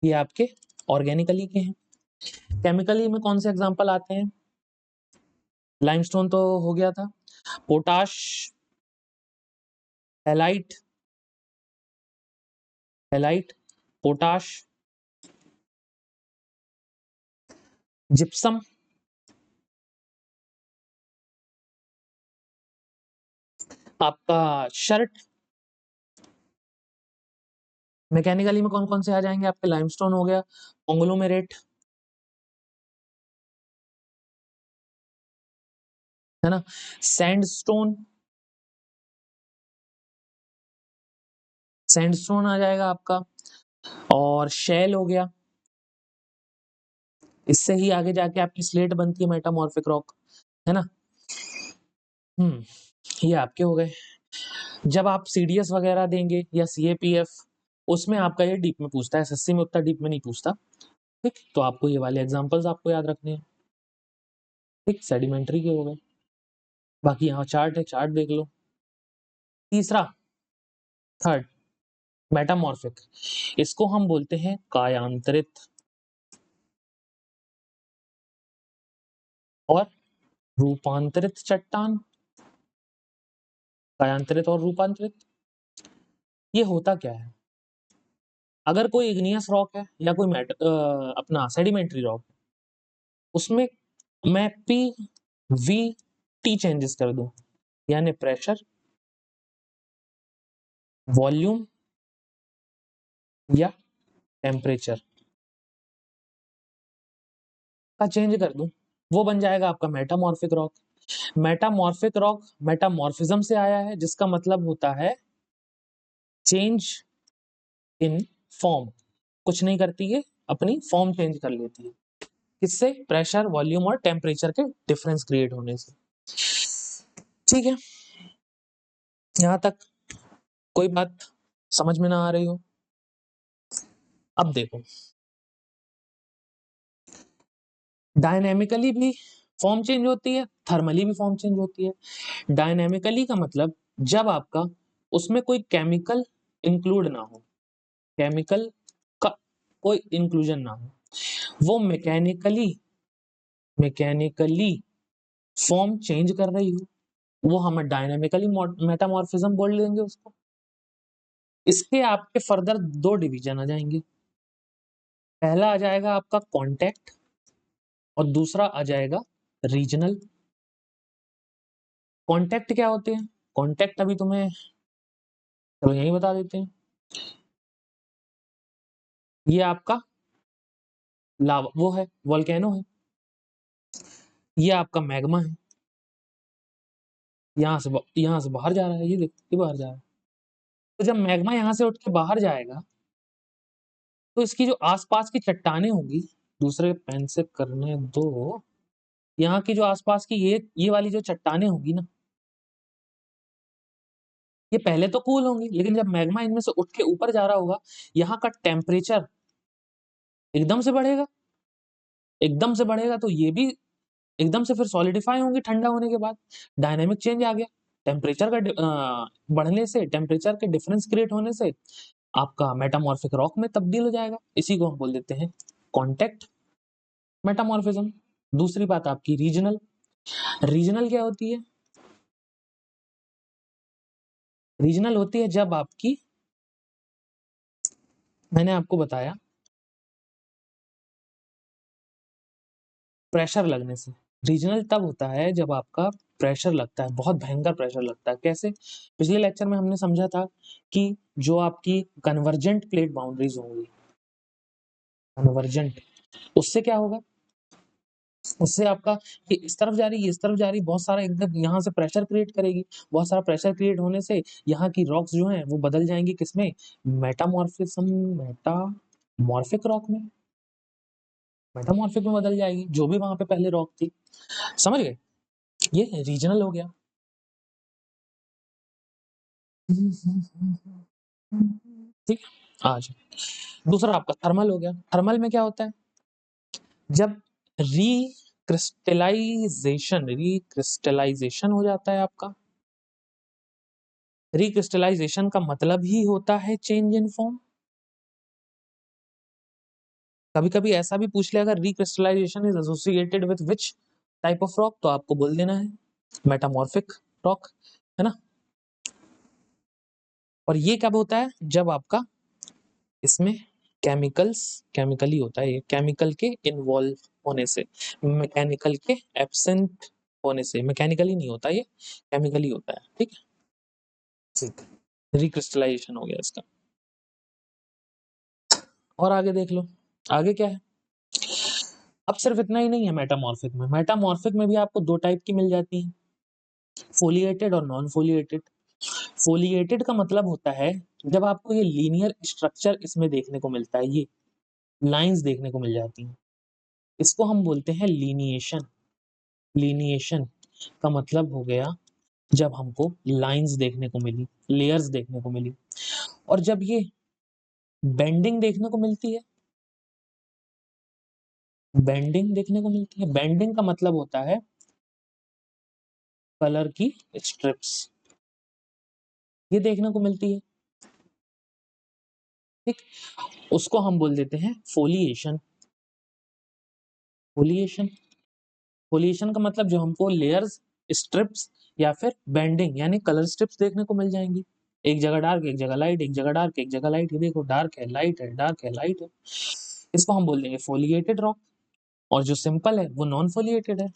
ये आपके ऑर्गेनिकली के हैं। केमिकली में कौन से एग्जाम्पल आते हैं? लाइमस्टोन तो हो गया था, potash, halide, halide, potash, gypsum, आपका शर्ट, मैकेनिकली में कौन कौन से आ जाएंगे आपके, लाइमस्टोन हो गया, कॉन्ग्लोमेरेट, है ना, सैंडस्टोन, सैंडस्टोन आ जाएगा आपका, और शेल हो गया। इससे ही आगे जाके आपकी स्लेट बनती है, मेटामॉर्फिक रॉक, है ना। ये आपके हो गए। जब आप सीडीएस वगैरह देंगे या सीएपीएफ, उसमें आपका ये डीप में पूछता है, एसएससी में उतना डीप में नहीं पूछता, ठीक। तो आपको ये वाले एग्जांपल्स आपको याद रखने हैं, ठीक। सेडिमेंट्री के हो गए। बाकी यहाँ चार्ट है, चार्ट देख लो। तीसरा, थर्ड, मेटामॉर्फिक, इसको हम बोलते हैं कायांतरित और रूपांतरित चट्टान। कायांतरित और रूपांतरित, ये होता क्या है? अगर कोई इग्नियस रॉक है या कोई अपना सेडिमेंट्री रॉक, उसमें मैं पी वी टी चेंजेस कर दूं, यानी प्रेशर, वॉल्यूम या टेम्परेचर का चेंज कर दूं, वो बन जाएगा आपका metamorphic rock. Metamorphic rock metamorphism से आया है, जिसका मतलब होता है चेंज इन फॉर्म। कुछ नहीं करती है, अपनी फॉर्म चेंज कर लेती है, किससे? प्रेशर, वॉल्यूम और टेम्परेचर के डिफरेंस क्रिएट होने से, ठीक है। यहां तक कोई बात समझ में ना आ रही हो? अब देखो, डायनेमिकली भी फॉर्म चेंज होती है, थर्मली भी फॉर्म चेंज होती है। डायनेमिकली का मतलब जब आपका उसमें कोई केमिकल इंक्लूड ना हो, केमिकल का कोई इंक्लूजन ना हो, वो मैकेनिकली फॉर्म चेंज कर रही हो, वो हम डायनेमिकली मेटामॉर्फिज्म बोल लेंगे उसको। इसके आपके फर्दर दो डिवीजन आ जाएंगे। पहला आ जाएगा आपका कांटेक्ट और दूसरा आ जाएगा रीजनल। कांटेक्ट क्या होते हैं? कांटेक्ट अभी तुम्हें चलो यही बता देते हैं। ये आपका लावा वो है, वोल्केनो है, ये आपका मैग्मा है, यहाँ से बाहर जा रहा है, ये देखिए बाहर जा रहा है। तो जब मैग्मा यहाँ से उठ के बाहर जाएगा, तो इसकी जो आसपास की चट्टानें होंगी, दूसरे पेन से करने दो, यहाँ की जो आसपास की ये वाली जो चट्टानें होंगी ना, ये पहले तो कूल होंगी, लेकिन जब मैग्मा इनमें से उठ के ऊपर जा रहा होगा, यहाँ का टेम्परेचर एकदम से बढ़ेगा, एकदम से बढ़ेगा, तो ये भी एकदम से फिर सॉलिडिफाई होंगे ठंडा होने के बाद। डायनामिक चेंज आ गया, टेम्परेचर का बढ़ने से, टेम्परेचर के डिफरेंस क्रिएट होने से आपका मेटामॉर्फिक रॉक में तब्दील हो जाएगा। इसी को हम बोल देते हैं कांटेक्ट मेटामॉर्फिज्म। दूसरी बात आपकी रीजनल। रीजनल क्या होती है? रीजनल होती है जब आपकी, मैंने आपको बताया, प्रेशर लगने से। रीजनल तब होता है जब आपका प्रेशर लगता है, बहुत भयंकर प्रेशर लगता है। कैसे? पिछले लेक्चर में हमने समझा था कि जो आपकी कन्वर्जेंट प्लेट बाउंड्रीज होंगी, कन्वर्जेंट, उससे क्या होगा? उससे आपका ये इस तरफ जा रही है, इस तरफ जा रही है, बहुत सारा एकदम यहाँ से प्रेशर क्रिएट करेगी। बहुत सारा प्रेशर क्रिएट होने से यहाँ की रॉक्स जो हैं वो बदल जाएंगी किसमें? मेटामॉर्फिज्म, मेटामॉर्फिक रॉक में, मेटामॉर्फिक में बदल जाएगी, जो भी वहां पे पहले रॉक थी। समझ गए? ये रीजनल हो गया। ठीक, आज दूसरा आपका थर्मल हो गया। थर्मल में क्या होता है? जब रिक्रिस्टलाइजेशन हो जाता है आपका। रिक्रिस्टलाइजेशन का मतलब ही होता है चेंज इन फॉर्म। कभी कभी ऐसा भी पूछ ले, अगर recrystallisation is associated with which type of rock, तो आपको बोल देना है मेटामॉर्फिक रॉक, है ना। और ये कब होता है? जब आपका इसमें केमिकली होता है, ये केमिकल के इन्वॉल्व होने से, मैकेनिकल के एब्सेंट होने से। मैकेनिकली नहीं होता, ये केमिकली होता है, ठीक है। ठीक, रिक्रिस्टलाइजेशन हो गया इसका। और आगे देख लो, आगे क्या है। अब सिर्फ इतना ही नहीं है मेटामॉर्फिक में, मेटामॉर्फिक में भी आपको दो टाइप की मिल जाती है, फोलिएटेड और नॉन फोलिएटेड। फोलिएटेड का मतलब होता है जब आपको ये लीनियर स्ट्रक्चर इसमें देखने को मिलता है, ये लाइंस देखने को मिल जाती हैं, इसको हम बोलते हैं लीनिएशन। लीनिएशन का मतलब हो गया जब हमको लाइंस देखने को मिली, लेयर्स देखने को मिली। और जब ये बेंडिंग देखने को मिलती है, बेंडिंग देखने को मिलती है, बेंडिंग का मतलब होता है कलर की स्ट्रिप्स, ये देखने को मिलती है, ठीक, उसको हम बोल देते हैं फोलिएशन। फोलिएशन, फोलिएशन का मतलब जो हमको लेयर्स, स्ट्रिप्स या फिर बेंडिंग यानी कलर स्ट्रिप्स देखने को मिल जाएंगी, एक जगह डार्क एक जगह लाइट, एक जगह डार्क एक जगह लाइट, ये देखो डार्क है लाइट है, डार्क है लाइट है, इसको हम बोल देंगे फोलिएटेड रॉक। और जो सिंपल है वो नॉन फोलिएटेड है,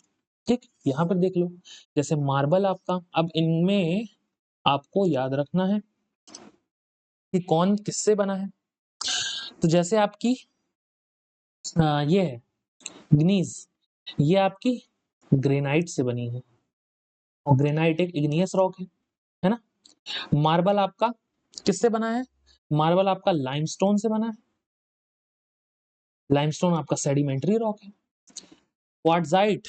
ठीक। यहाँ पर देख लो, जैसे मार्बल आपका, अब इनमें आपको याद रखना है कि कौन किससे बना है। तो जैसे आपकी ये है ग्नीज, ये आपकी ग्रेनाइट से बनी है, और ग्रेनाइट एक इग्नियस रॉक है ना। मार्बल आपका किससे बना है, मार्बल आपका लाइमस्टोन से बना है, लाइमस्टोन आपका सेडिमेंट्री रॉक है। क्वार्ट्जाइट,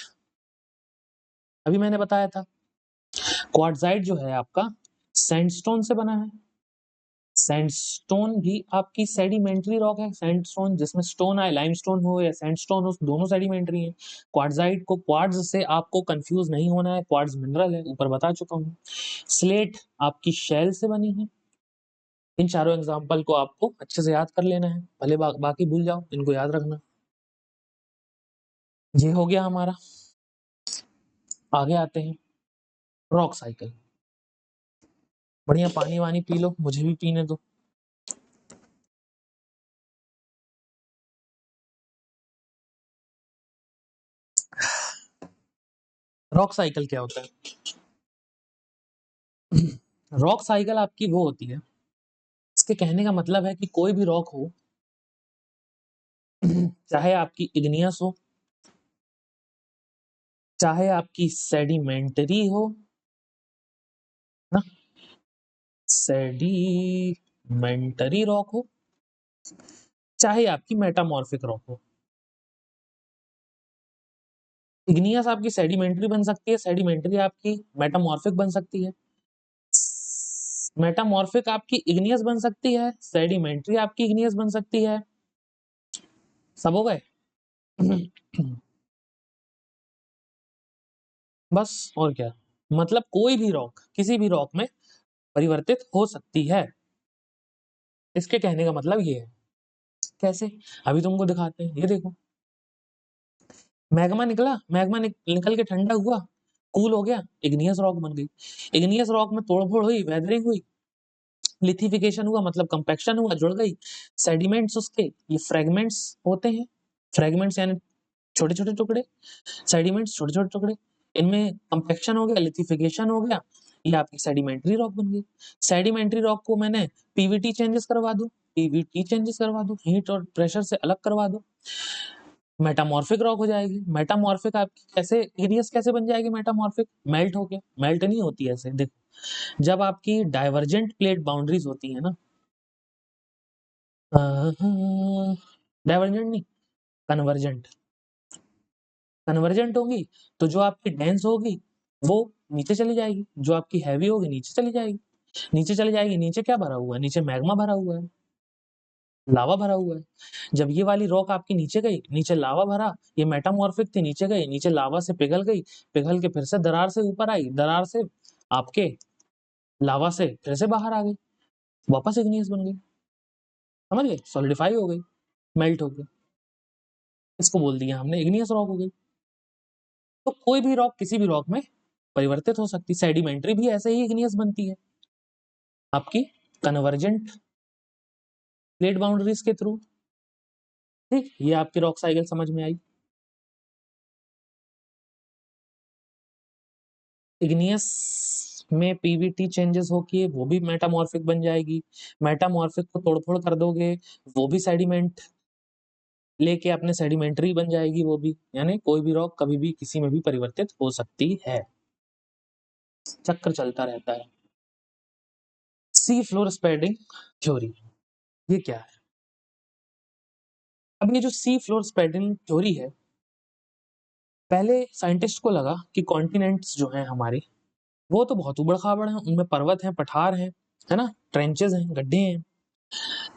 अभी मैंने बताया था, क्वार्ट्जाइट जो है आपका सैंडस्टोन से बना है, सैंडस्टोन भी आपकी सेडिमेंट्री रॉक है, सैंडस्टोन जिसमें स्टोन आए, लाइमस्टोन हो या सैंडस्टोन हो, दोनों सेडिमेंट्री हैं। क्वार्ट्जाइट को क्वार्ट्ज से आपको कंफ्यूज नहीं होना है, क्वार्ट्ज मिनरल है, ऊपर बता चुका हूँ। स्लेट आपकी शेल से बनी है। इन चारों एग्जांपल को आपको अच्छे से याद कर लेना है, भले बाकी भूल जाओ, इनको याद रखना। ये हो गया हमारा, आगे आते हैं रॉक साइकिल। बढ़िया पानी वानी पी लो, मुझे भी पीने दो। रॉक साइकिल क्या होता है? रॉक साइकिल आपकी वो होती है, इसके कहने का मतलब है कि कोई भी रॉक हो, चाहे आपकी इग्नियस हो, चाहे आपकी सेडिमेंटरी हो ना, सेडिमेंटरी रॉक हो, चाहे आपकी मेटामॉर्फिक रॉक हो। इग्नियस आपकी सेडिमेंटरी बन सकती है, सेडिमेंटरी आपकी मेटामॉर्फिक बन सकती है, मेटामॉर्फिक आपकी इग्नियस बन सकती है, सेडिमेंटरी आपकी इग्नियस बन सकती है। सब हो गए? बस, और क्या, मतलब कोई भी रॉक किसी भी रॉक में परिवर्तित हो सकती है, इसके कहने का मतलब ये है। कैसे? अभी तुमको दिखाते हैं, ये देखो, मैग्मा निकला, मैग्मा निकल के ठंडा हुआ, कूल हो गया, इग्नियस रॉक बन गई। इग्नियस रॉक में तोड़फोड़ हुई, वेदरिंग हुई, लिथिफिकेशन हुआ मतलब कंपैक्शन हुआ, जुड़ गई। सेडिमेंट्स उसके ये फ्रेगमेंट्स होते हैं, फ्रेगमेंट्स यानी छोटे छोटे टुकड़े, सेडिमेंट्स छोटे छोटे टुकड़े, इनमें कंपैक्शन हो गया, लिथिफिकेशन हो गया, ये आपकी सेडिमेंट्री रॉक बन गई। सेडिमेंट्री रॉक को मैंने पीवीटी चेंजेस करवा दूं, पीवीटी चेंजेस करवा दूं, हीट और प्रेशर से अलग करवा दूं, मेटामॉर्फिक रॉक हो जाएगी। मेटामॉर्फिक आपकी कैसे, इग्नियस कैसे बन जाएगी मेटामॉर्फिक, मेल्ट होके, मेल्ट नहीं होती ऐसे, देखो जब आपकी डाइवर्जेंट प्लेट बाउंड्रीज होती है ना, डाइवर्जेंट नहीं, कन्वर्जेंट, कन्वर्जेंट होगी तो जो आपकी डेंस होगी वो नीचे चली जाएगी, जो आपकी हैवी होगी नीचे चली जाएगी, नीचे चली जाएगी। नीचे क्या भरा हुआ है, नीचे मैग्मा भरा हुआ है, लावा भरा हुआ है। जब ये वाली रॉक आपकी नीचे गई, नीचे लावा भरा, ये मेटामॉर्फिक थी, नीचे गई, नीचे लावा से पिघल गई, पिघल के फिर से दरार से ऊपर आई, दरार से आपके लावा से फिर से बाहर आ गई, वापस इग्नियस बन गई, समझ गए, सॉलिडिफाई हो गई, मेल्ट हो गई, इसको बोल दिया हमने इग्नियस रॉक हो गई। तो कोई भी रॉक किसी भी रॉक में परिवर्तित हो सकती, सेडिमेंट्री भी ऐसे ही इग्नियस बनती है आपकी कन्वर्जेंट प्लेट बाउंड्रीज के थ्रू, ठीक। ये आपकी रॉक साइकिल समझ में आई। इग्नियस में पीवीटी चेंजेस होके वो भी मेटामॉर्फिक बन जाएगी। मेटामॉर्फिक को तोड़-फोड़ कर दोगे, वो भी सेडिमेंट लेके अपने सेडिमेंट्री बन जाएगी वो भी। यानी कोई भी रॉक कभी भी किसी में भी परिवर्तित हो सकती है। चक्र चलता रहता है। सी फ्लोर स्प्रेडिंग थ्योरी, ये क्या है? अब ये जो सी फ्लोर स्प्रेडिंग थ्योरी है, पहले साइंटिस्ट को लगा कि कॉन्टिनेंट्स जो हैं हमारे, वो तो बहुत उबड़-खाबड़ हैं, उनमें पर्वत हैं, पठार हैं, है ना? ट्रेंचेस हैं, गड्ढे हैं।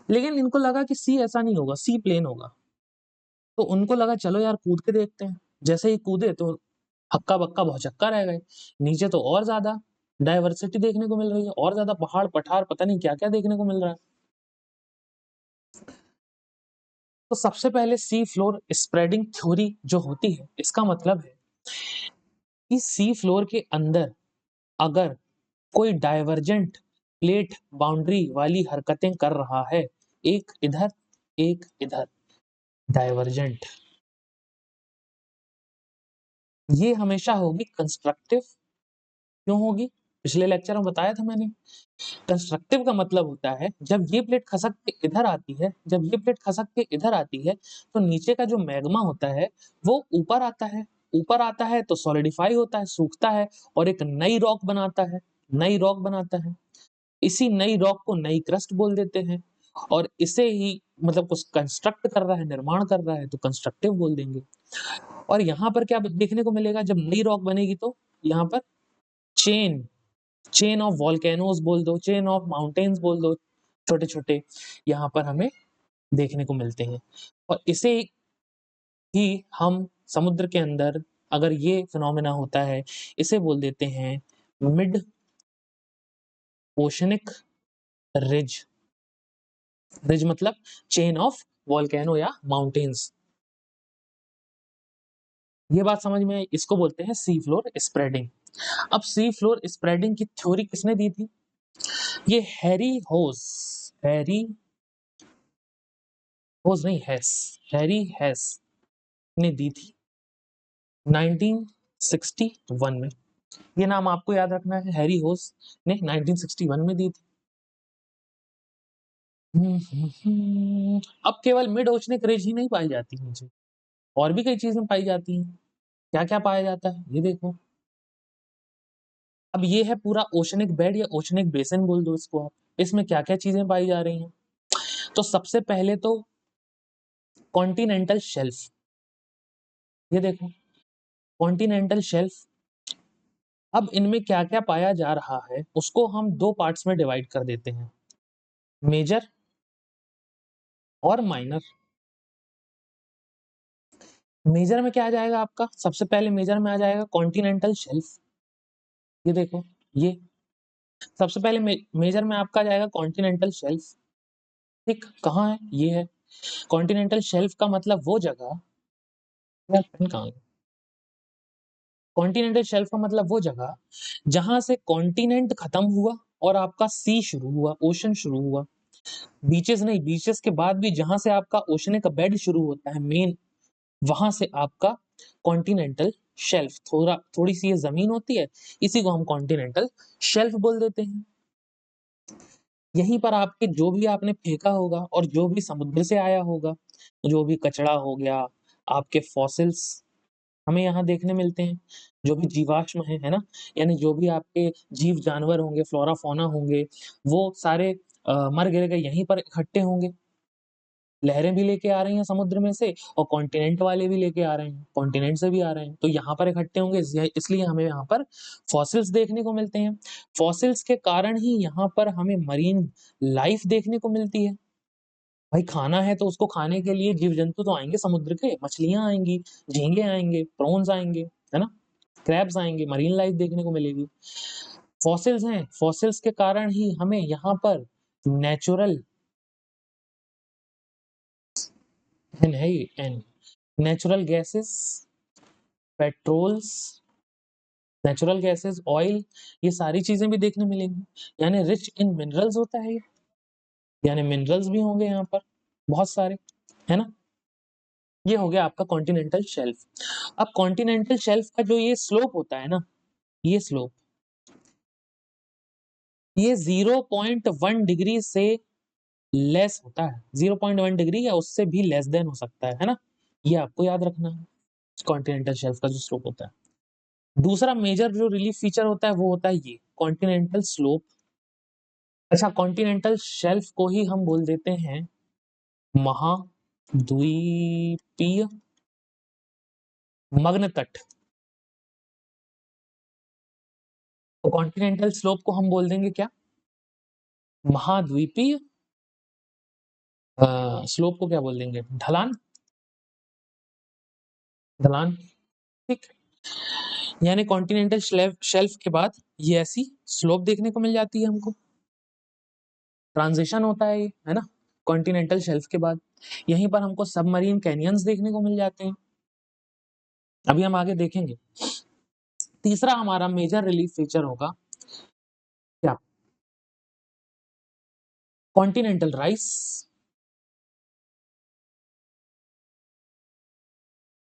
लेकिन इनको लगा कि सी ऐसा नहीं होगा, सी प्लेन होगा। तो उनको लगा चलो यार कूद के देखते हैं। जैसे ही कूदे तो हक्का-बक्का भौचक्का रह गए। नीचे तो और ज़्यादा डायवर्सिटी देखने को मिल रही है, और ज़्यादा पहाड़, पठार पता नहीं क्या-क्या देखने को मिल रहा है। तो सबसे पहले सी फ्लोर स्प्रेडिंग थ्योरी जो होती है, इसका मतलब है कि सी फ्लोर के अंदर अगर कोई डाइवर्जेंट प्लेट बाउंड्री वाली हरकतें कर रहा है, एक इधर, एक इधर, डाइवर्जेंट, ये हमेशा होगी कंस्ट्रक्टिव। क्यों होगी? पिछले लेक्चर में बताया था मैंने। कंस्ट्रक्टिव का मतलब होता है जब ये प्लेट खसक के इधर आती है, जब ये प्लेट खसक के इधर आती है, तो नीचे का जो मैग्मा होता है वो ऊपर आता है। ऊपर आता है तो सॉलिडिफाई होता है, सूखता है और एक नई रॉक बनाता है, नई रॉक बनाता है। इसी नई रॉक को नई क्रस्ट बोल देते हैं और इसे ही मतलब कुछ कंस्ट्रक्ट कर रहा है, निर्माण कर रहा है तो कंस्ट्रक्टिव बोल देंगे। और यहाँ पर क्या देखने को मिलेगा जब नई रॉक बनेगी तो यहाँ पर चेन चेन ऑफ वोल्केनोस बोल दो, चेन ऑफ माउंटेन्स बोल दो, छोटे-छोटे यहाँ पर हमें देखने को मिलते हैं। और इसे ही हम समुद्र के अंदर अगर ये फिनोमेना होता है, इसे बोल देते हैं मिड ओशनिक रिज। रिज मतलब चेन ऑफ वोल्केनो या माउंटेन्स। ये बात समझ में आई, इसको बोलते हैं सी फ्लोर स्प्रेडिंग। अब सी फ्लोर स्प्रेडिंग की थ्योरी किसने दी थी? ये हैरी होस नहीं हेस, हैरी हेस ने दी थी 1961 में। ये नाम आपको याद रखना है, हैरी होस ने 1961 में दी थी। अब केवल मिड ओशनिक रिज ही नहीं पाई जाती नीचे, और भी कई चीजें पाई जाती हैं। क्या-क्या पाया जाता है ये देखो। अब ये है पूरा ओशनिक बेड या ओशनिक बेसिन बोल दो इसको आप। इसमें क्या-क्या चीजें पाई जा रही हैं? तो सबसे पहले तो कॉन्टिनेंटल शेल्फ, ये देखो कॉन्टिनेंटल शेल्फ। अब इनमें क्या-क्या पाया जा रहा है उसको हम 2 पार्ट्स में डिवाइड कर देते हैं, मेजर और माइनर। मेजर में क्या आ जाएगा आपका? सबसे पहले मेजर में आ जाएगा कॉन्टिनेंटल शेल्फ। ये देखो ये सबसे पहले मेजर में आपका आ जाएगा कॉन्टिनेंटल शेल्फ। ठीक, कहाँ है? ये है। कॉन्टिनेंटल शेल्फ का मतलब वो जगह, यार पेन कहाँ है? कॉन्टिनेंटल शेल्फ का मतलब वो जगह जहाँ से कॉन्टिनेंट खत्म हुआ और आपका सी शुरू हुआ, ओशन शुरू हुआ। बीचेस नहीं, बीचेस के बाद भी जहाँ से आपका ओशनिक बेड शुरू होता है मेन, वहां से आपका कॉन्टिनेंटल शेल्फ, थोड़ी सी ये जमीन होती है, इसी को हम कॉन्टिनेंटल शेल्फ बोल देते हैं। यहीं पर आपके जो भी आपने फेंका होगा और जो भी समुद्र से आया होगा, जो भी कचरा हो गया, आपके फॉसिल्स हमें यहाँ देखने मिलते हैं, जो भी जीवाश्म है ना? यानी जो भी आपके जीव जानवर होंगे, फ्लोरा फौना होंगे, वो सारे मर गिर के यहीं पर इकट्ठे होंगे। लहरें भी लेके आ रही हैं समुद्र में से और कॉन्टिनेंट वाले भी लेके आ रहे हैं, कॉन्टिनेंट से भी आ रहे हैं, तो यहाँ पर इकट्ठे होंगे, इसलिए हमें यहाँ पर फॉसिल्स देखने को मिलते हैं। फॉसिल्स के कारण ही यहाँ पर हमें मरीन लाइफ देखने को मिलती है। भाई खाना है तो उसको खाने के लिए जीव जंतु तो आएंगे समुद्र के, मछलियां आएंगी, झींगे आएंगे, प्रॉन्स आएंगे, है ना? क्रैब्स आएंगे, मरीन लाइफ देखने को मिलेगी। फॉसिल्स हैं, फॉसिल्स के कारण ही हमें यहाँ पर नेचुरल एन है एन natural gases, petrols, natural gases, oil, ये सारी चीजें भी देखने मिलेंगी। यानी रिच इन मिनरल्स होता है ये, यानी मिनरल्स भी होंगे यहाँ पर बहुत सारे, है ना? ये हो गया आपका कॉन्टिनेंटल शेल्फ। अब कॉन्टिनेंटल शेल्फ का जो ये स्लोप होता है ना, ये स्लोप ये 0.1 डिग्री से लेस होता है, 0.1 डिग्री या उससे भी लेस देन हो सकता है ना? ये आपको याद रखना है कॉन्टिनेंटल शेल्फ का जो स्लोप होता है। दूसरा मेजर जो रिलीफ फीचर होता है वो होता है ये कॉन्टिनेंटल स्लोप। अच्छा, कॉन्टिनेंटल शेल्फ को ही हम बोल देते हैं महाद्वीपीय मग्न तट। तो कॉन्टिनेंटल स्लोप को हम बोल देंगे क्या? महाद्वीपीय स्लोप को क्या बोल देंगे? ढलान। ढलान, ठीक। यानी कॉन्टिनेंटल शेल्फ के बाद ये ऐसी स्लोप देखने को मिल जाती है हमको। ट्रांजिशन होता है ये, है ना, कॉन्टिनेंटल शेल्फ के बाद। यहीं पर हमको सबमरीन कैनियंस देखने को मिल जाते हैं। अभी हम आगे देखेंगे। तीसरा हमारा मेजर रिलीफ फीचर होगा क्या? Continental rice.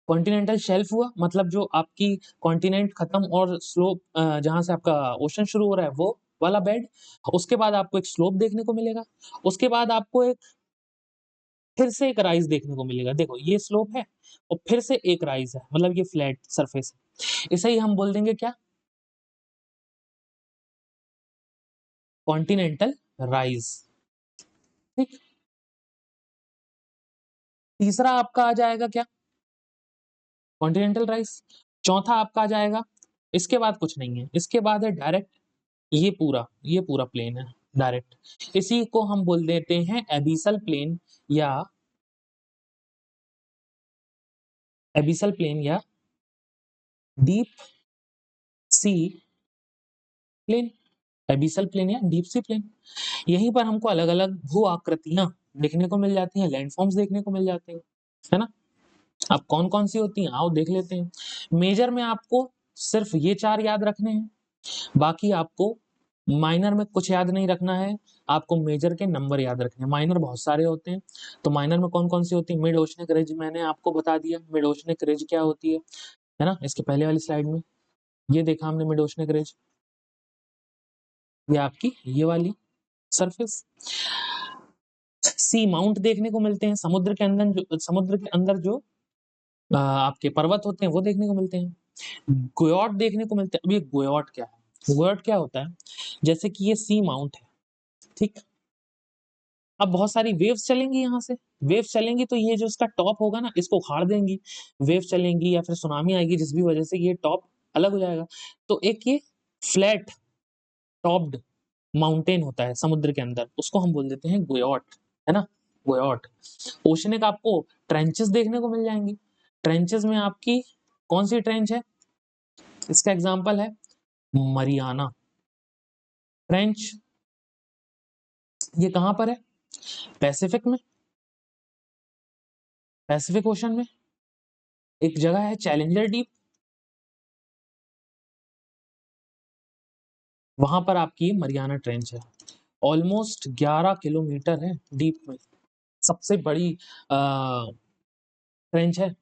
कॉन्टिनेंटल शेल्फ हुआ मतलब जो आपकी कॉन्टिनेंट खत्म और स्लोप जहां से आपका ओशन शुरू हो रहा है वो वाला बेड। उसके बाद आपको एक स्लोप देखने को मिलेगा। उसके बाद आपको एक फिर से एक राइज देखने को मिलेगा। देखो ये स्लोप है और फिर से एक राइज है, मतलब ये फ्लैट सरफेस है। इसे ही हम बोल देंगे क्या? कॉन्टिनेंटल राइज, ठीक। तीसरा आपका आ जाएगा क्या? Continental rise. चौथा आपका आ जाएगा, इसके बाद कुछ नहीं है, इसके बाद है डायरेक्ट ये पूरा प्लेन है डायरेक्ट। इसी को हम बोल देते हैं एबिसल प्लेन या deep sea plain. Abyssal plain या डीप सी प्लेन। यहीं पर हमको अलग अलग भू आकृतियां देखने को मिल जाती हैं, लैंडफॉर्म्स देखने को मिल जाते हैं, है ना। अब कौन कौन सी होती हैं आओ देख लेते हैं। मेजर में आपको सिर्फ ये 4 याद रखने हैं, बाकी आपको माइनर में कुछ याद नहीं रखना है। आपको मेजर के नंबर याद रखने हैं, माइनर बहुत सारे होते हैं। तो माइनर में कौन कौन सी होती है? मिड ओशनिक रिज मैंने आपको बता दिया, मिड ओशनिक रिज क्या होती है ना, इसके पहले वाली स्लाइड में ये देखा हमने मिड ओशनिक रिज, ये आपकी ये वाली सरफेस। सी माउंट देखने को मिलते हैं, समुद्र के अंदर जो आपके पर्वत होते हैं वो देखने को मिलते हैं। गोयॉट देखने को मिलते हैं। अब ये गोयॉट क्या है? गोयॉट क्या होता है? जैसे कि ये सी माउंट है, ठीक। अब बहुत सारी वेव्स चलेंगी यहाँ से, वेव्स चलेंगी तो ये जो इसका टॉप होगा ना इसको उखाड़ देंगी। वेव चलेंगी या फिर सुनामी आएगी जिस भी वजह से ये टॉप अलग हो जाएगा। तो एक ये फ्लैट टॉप्ड माउंटेन होता है समुद्र के अंदर, उसको हम बोल देते हैं गोयॉट, है ना, गोयॉट। ओशनिक आपको ट्रेंचेस देखने को मिल जाएंगी। ट्रेंचेस में आपकी कौन सी ट्रेंच है? इसका एग्जांपल है मरियाना ट्रेंच। ये कहां पर है? पैसिफिक में, पैसिफिक ओशन में। एक जगह है चैलेंजर डीप, वहां पर आपकी मरियाना ट्रेंच है। ऑलमोस्ट 11 किलोमीटर है डीप में, सबसे बड़ी ट्रेंच है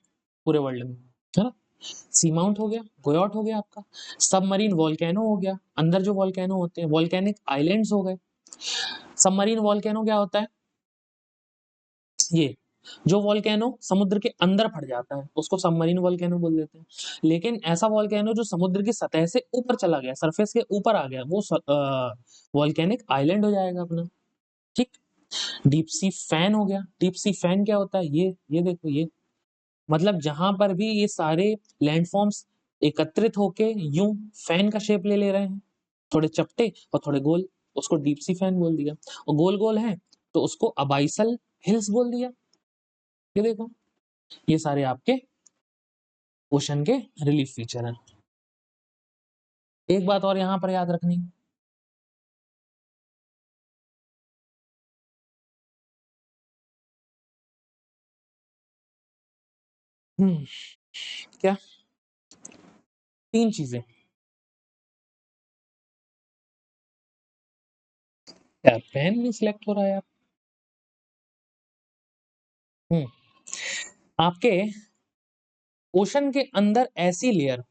पूरे वर्ल्ड में, है ना। सी माउंट हो गया, गोयॉट हो गया आपका। सबमरीन वोल्केनो हो गया, अंदर जो वोल्केनो होते हैं वोल्केनिक आइलैंड्स हो गए। सबमरीन वोल्केनो क्या होता है? ये जो वोल्केनो समुद्र के अंदर फट जाता है उसको सबमरीन वोल्केनो बोल देते हैं। लेकिन ऐसा वोल्केनो जो समुद्र की सतह से ऊपर चला गया, सरफेस के ऊपर आ गया, वो वोल्केनिक आइलैंड हो जाएगा अपना, ठीक। डीप सी फैन हो गया। डीप सी फैन क्या होता है? ये देखो, ये मतलब जहां पर भी ये सारे लैंडफॉर्म्स एकत्रित होके यूं फैन का शेप ले ले रहे हैं, थोड़े चपटे और थोड़े गोल, उसको डीप सी फैन बोल दिया। और गोल गोल है तो उसको अबाइसल हिल्स बोल दिया। ये देखो, ये सारे आपके ओशन के रिलीफ फीचर हैं। एक बात और यहां पर याद रखनी, हम्म, क्या? 3 चीजें। क्या पेन नहीं सिलेक्ट हो रहा है यार? हम्म, आपके ओशन के अंदर ऐसी लेयर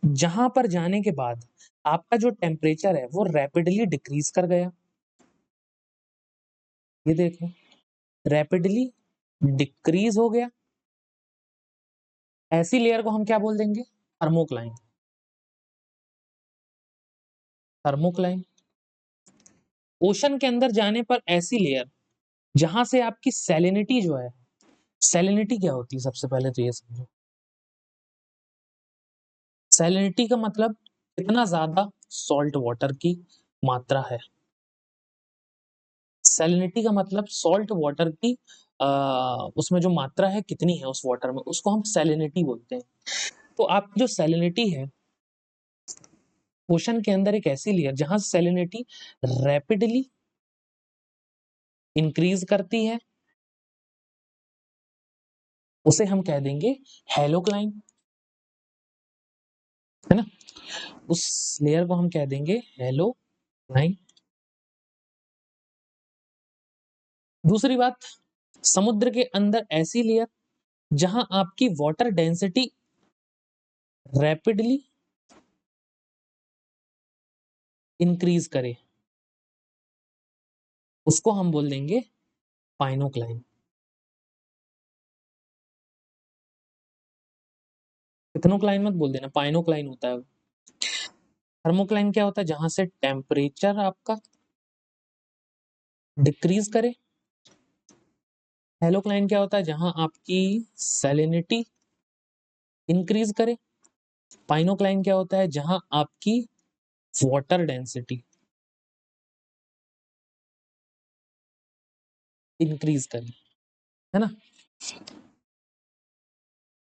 जहां पर जाने के बाद आपका जो टेम्परेचर है वो रैपिडली डिक्रीज कर गया। ये देखो, रैपिडली डिक्रीज हो गया। ऐसी लेयर को हम क्या बोल देंगे? थर्मोक्लाइन। थर्मोक्लाइन। ओशन के अंदर जाने पर ऐसी लेयर जहां से आपकी सैलिनिटी जो है, सैलिनिटी क्या होती है सबसे पहले तो ये समझो। सैलिनिटी का मतलब कितना ज्यादा सॉल्ट वाटर की मात्रा है। सैलिनिटी का मतलब सॉल्ट वाटर की उसमें जो मात्रा है कितनी है उस वाटर में, उसको हम सैलिनिटी बोलते हैं। तो आपकी जो सैलिनिटी है ओशन के अंदर एक ऐसी लेयर जहां सैलिनिटी रैपिडली इंक्रीज करती है, उसे हम कह देंगे हेलोक्लाइन, है ना। उस लेयर को हम कह देंगे हेलोक्लाइन। दूसरी बात, समुद्र के अंदर ऐसी लेयर जहां आपकी वाटर डेंसिटी रैपिडली इंक्रीज करे, उसको हम बोल देंगे पाइनोक्लाइन। इथनोक्लाइन मत बोल देना, पाइनोक्लाइन होता है। थर्मोक्लाइन क्या होता है? जहां से टेम्परेचर आपका डिक्रीज करे। हेलोक्लाइन क्या होता है? जहां आपकी सैलिनिटी इंक्रीज करे। पाइनोक्लाइन क्या होता है? जहां आपकी वाटर डेंसिटी इंक्रीज करे, है ना।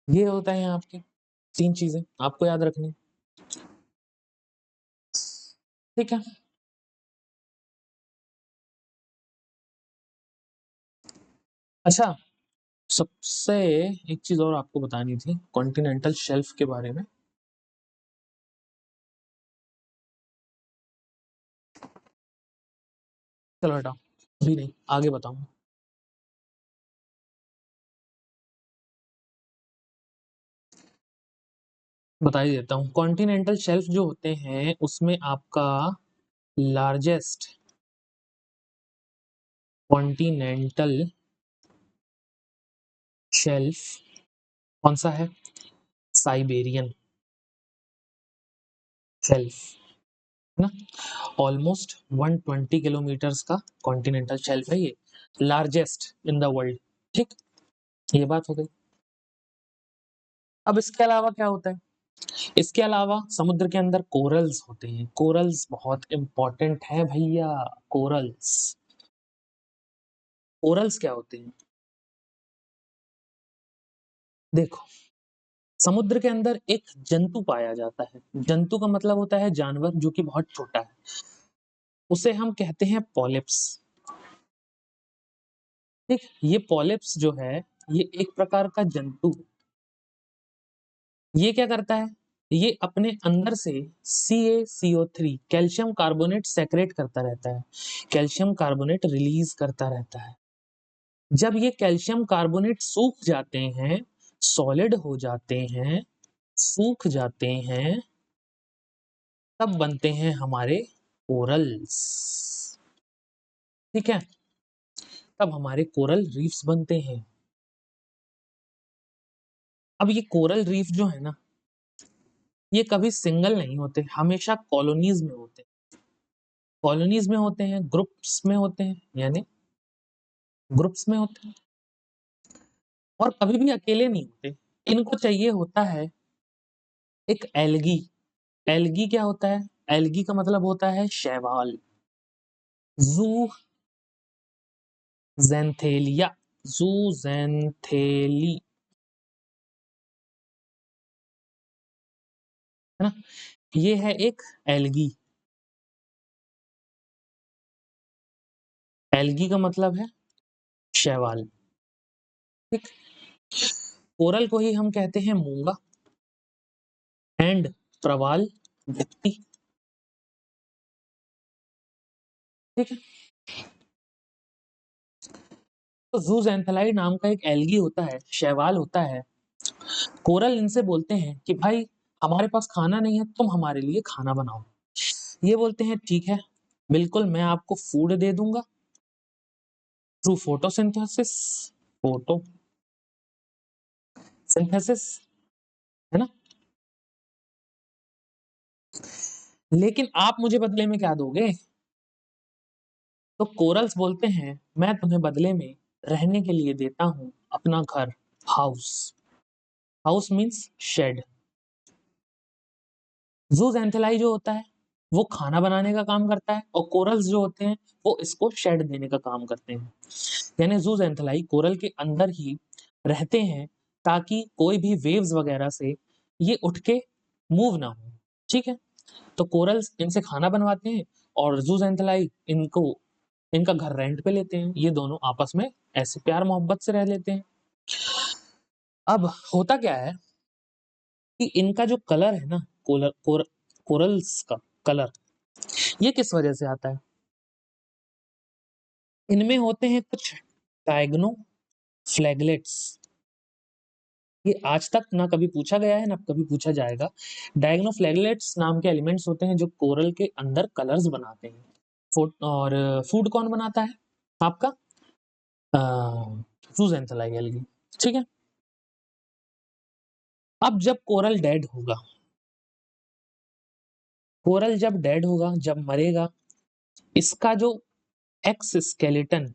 ये होता है आपके 3 चीजें आपको याद रखनी, ठीक है। अच्छा, सबसे एक चीज और आपको बतानी थी कॉन्टिनेंटल शेल्फ के बारे में। चलो हटाओ, अभी नहीं, आगे बताऊंगा। बता ही देता हूँ। कॉन्टिनेंटल शेल्फ जो होते हैं उसमें आपका लार्जेस्ट कॉन्टिनेंटल शेल्फ कौन सा है? साइबेरियन शेल्फ, है ना। ऑलमोस्ट 120 किलोमीटर्स का कॉन्टिनेंटल शेल्फ है ये, लार्जेस्ट इन द वर्ल्ड। ठीक, ये बात हो गई। अब इसके अलावा क्या होता है? इसके अलावा समुद्र के अंदर कोरल्स होते हैं। कोरल्स बहुत इंपॉर्टेंट है भैया। कोरल्स, कोरल्स क्या होते हैं? देखो, समुद्र के अंदर एक जंतु पाया जाता है। जंतु का मतलब होता है जानवर जो कि बहुत छोटा है, उसे हम कहते हैं पॉलिप्स। ठीक, ये पॉलिप्स जो है ये एक प्रकार का जंतु, ये क्या करता है? ये अपने अंदर से CaCO3 कैल्शियम कार्बोनेट सेक्रेट करता रहता है, कैल्शियम कार्बोनेट रिलीज करता रहता है। जब ये कैल्शियम कार्बोनेट सूख जाते हैं, सॉलिड हो जाते हैं, सूख जाते हैं, तब बनते हैं हमारे कोरल्स। ठीक है, तब हमारे कोरल रीफ्स बनते हैं। अब ये कोरल रीफ जो है ना, ये कभी सिंगल नहीं होते, हमेशा कॉलोनीज में होते हैं। कॉलोनीज में होते हैं, ग्रुप्स में होते हैं, यानी ग्रुप्स में होते हैं, और कभी भी अकेले नहीं होते। इनको चाहिए होता है एक एल्गी। एल्गी क्या होता है? एल्गी का मतलब होता है शैवाल। जू ज़ैंथेलिया, ज़ूज़ैंथेली, है ना। ये है एक एल्गी। एल्गी का मतलब है शैवाल। ठीक, कोरल को ही हम कहते हैं मूंगा एंड प्रवाल व्यक्ति। ठीक है, तो ज़ूज़ैंथेलाई नाम का एक एल्गी होता है, शैवाल होता है। कोरल इनसे बोलते हैं कि भाई हमारे पास खाना नहीं है, तुम हमारे लिए खाना बनाओ। ये बोलते हैं ठीक है, बिल्कुल मैं आपको फूड दे दूंगा थ्रू फोटोसिंथेसिस, फोटोसिंथेसिस, है ना। लेकिन आप मुझे बदले में क्या दोगे? तो कोरल्स बोलते हैं मैं तुम्हें बदले में रहने के लिए देता हूं अपना घर, हाउस। House means shed. जूजेंथेलाई जो होता है वो खाना बनाने का काम करता है, और कोरल्स जो होते हैं वो इसको शेड देने का काम करते हैं। यानी जूजेंथेलाई कोरल के अंदर ही रहते हैं ताकि कोई भी वेव्स वगैरह से ये उठ के मूव ना हो, ठीक है। तो कोरल्स इनसे खाना बनवाते हैं और जूजेंथेलाई इनको इनका घर रेंट पे लेते हैं। ये दोनों आपस में ऐसे प्यार मोहब्बत से रह लेते हैं। अब होता क्या है कि इनका जो कलर है ना, कोरल्स का कलर, ये किस वजह से आता है? इनमें होते हैं कुछ डायगनो फ्लैगलेट्स। ये आज तक ना कभी पूछा गया है ना कभी पूछा जाएगा। डायगनो फ्लैगलेट्स नाम के एलिमेंट्स होते हैं जो कोरल के अंदर कलर्स बनाते हैं। और फूड कौन बनाता है आपका? जूजेंथेलाई एल्गी, ठीक है। अब जब कोरल डेड होगा, कोरल जब डेड होगा, जब मरेगा, इसका जो एक्स स्केलेटन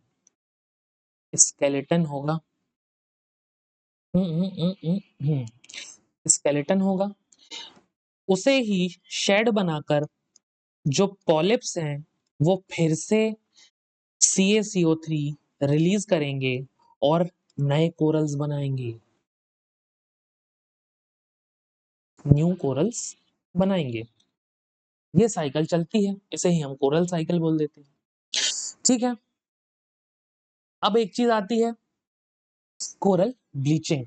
स्केलेटन होगा, स्केलेटन होगा, उसे ही शेड बनाकर जो पॉलिप्स हैं वो फिर से CaCO3 रिलीज करेंगे और नए कोरल्स बनाएंगे, न्यू कोरल्स बनाएंगे। ये साइकिल चलती है, इसे ही हम कोरल साइकिल बोल देते हैं, ठीक है। अब एक चीज आती है कोरल ब्लीचिंग।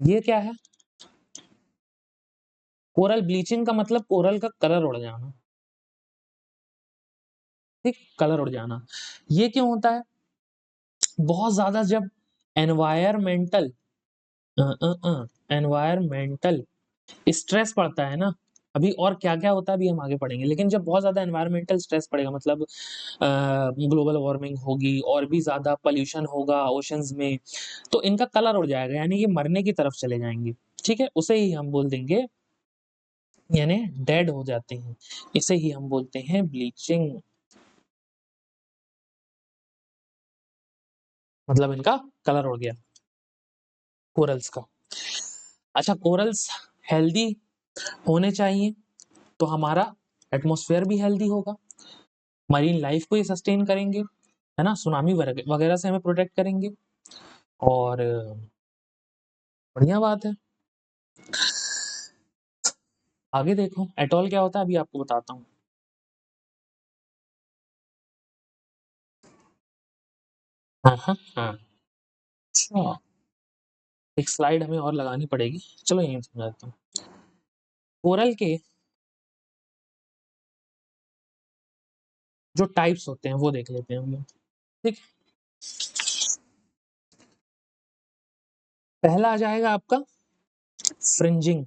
ये क्या है? कोरल ब्लीचिंग का मतलब कोरल का कलर उड़ जाना, ठीक, कलर उड़ जाना। ये क्यों होता है? बहुत ज्यादा जब एनवायरमेंटल एनवायरमेंटल स्ट्रेस पड़ता है ना, अभी और क्या-क्या होता है अभी हम आगे पढ़ेंगे, लेकिन जब बहुत ज़्यादा एनवायरमेंटल स्ट्रेस पड़ेगा, मतलब ग्लोबल वार्मिंग होगी और भी ज़्यादा पॉल्यूशन होगा ओशंस में, तो इनका कलर उड़ जाएगा, यानी ये मरने की तरफ चले जाएँगे, ठीक है? उसे ही हम बोल देंगे, यानी डेड हो जाते हैं। इसे ही हम बोलते हैं ब्लीचिंग, मतलब इनका कलर उड़ गया कोरल्स का। अच्छा, कोरल्स हेल्दी होने चाहिए तो हमारा एटमॉस्फेयर भी हेल्दी होगा, मरीन लाइफ को ये सस्टेन करेंगे, है ना? सुनामी वगैरह से हमें प्रोटेक्ट करेंगे, और बढ़िया बात है। आगे देखो एटॉल क्या होता है, अभी आपको बताता हूँ। हाँ, हाँ, हाँ। अच्छा, एक स्लाइड हमें और लगानी पड़ेगी। चलो यहीं समझा देता हूँ। कोरल के जो टाइप्स होते हैं वो देख लेते हैं हम लोग, ठीक? पहला आ जाएगा आपका फ्रिंजिंग,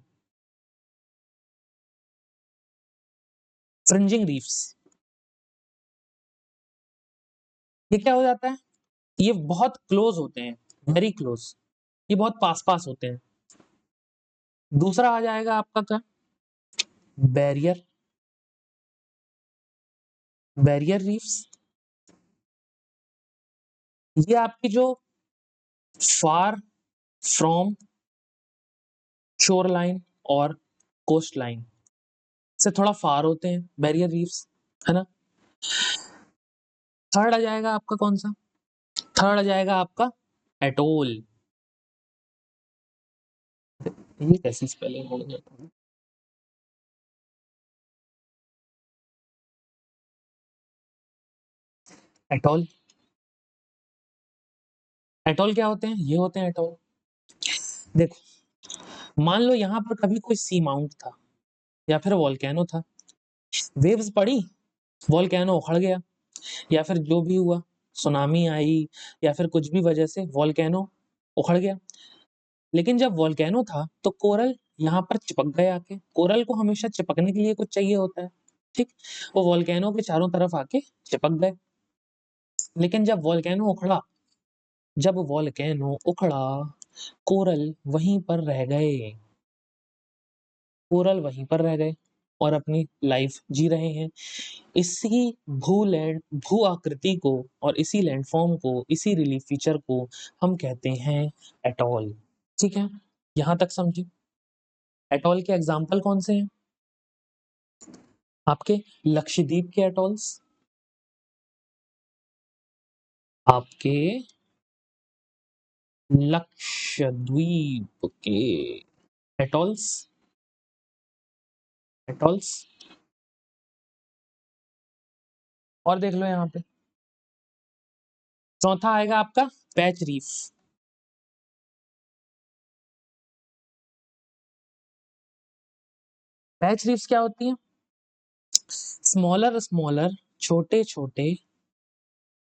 फ्रिंजिंग रीफ्स। ये क्या हो जाता है? ये बहुत क्लोज होते हैं, वेरी क्लोज, ये बहुत पास-पास होते हैं। दूसरा आ जाएगा आपका क्या? Barrier, barrier reefs. ये आपकी जो फार फ्रॉम शोर लाइन और कोस्ट लाइन से थोड़ा फार होते हैं बैरियर रीफ्स, है ना। थर्ड आ जाएगा आपका कौन सा? थर्ड आ जाएगा आपका एटोल। ये कैसी स्पेलिंग हो गई? एटोल, एटोल क्या होते हैं? ये होते हैं एटोल। देखो, मान लो यहाँ पर कभी कोई सी माउंट था या फिर वोल्केनो था, वेव्स पड़ी, वोल्केनो उखड़ गया, या फिर जो भी हुआ, सुनामी आई या फिर कुछ भी वजह से वोल्केनो उखड़ गया। लेकिन जब वोल्केनो था तो कोरल यहाँ पर चिपक गए आके। कोरल को हमेशा चिपकने के लिए कुछ चाहिए होता है, ठीक, वो वोल्केनो के चारों तरफ आके चिपक गए। लेकिन जब वोल्केनो उखड़ा, कोरल वहीं पर रह गए। कोरल वहीं पर रह गए और अपनी लाइफ जी रहे हैं। इसी भू आकृति को और इसी लैंडफॉर्म को, इसी रिलीफ फीचर को हम कहते हैं एटॉल। ठीक है, यहां तक समझे। एटॉल के एग्जाम्पल कौन से हैं? आपके लक्षद्वीप के एटॉल्स, आपके लक्षद्वीप के एटॉल्स, और देख लो यहाँ पे। चौथा आएगा आपका पैच रीफ। पैच रीफ्स क्या होती है? स्मॉलर छोटे छोटे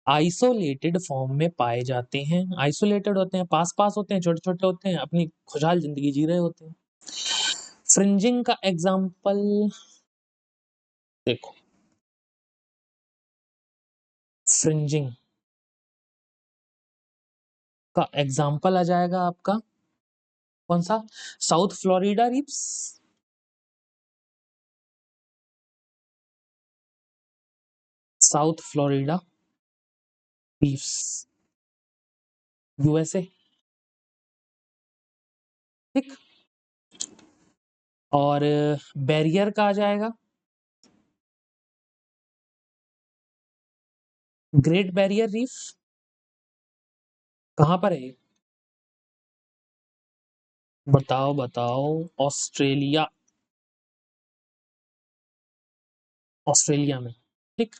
आइसोलेटेड फॉर्म में पाए जाते हैं। आइसोलेटेड होते हैं, पास पास होते हैं, छोटे छोटे होते हैं, अपनी खुशहाल जिंदगी जी रहे होते हैं। फ्रिंजिंग का एग्जाम्पल देखो, फ्रिंजिंग का एग्जाम्पल आ जाएगा आपका कौन सा? South Florida reefs, south Florida reefs, USA. ठीक, और बैरियर का आ जाएगा ग्रेट बैरियर रीफ। कहां पर है? बताओ बताओ। ऑस्ट्रेलिया, ऑस्ट्रेलिया में। ठीक,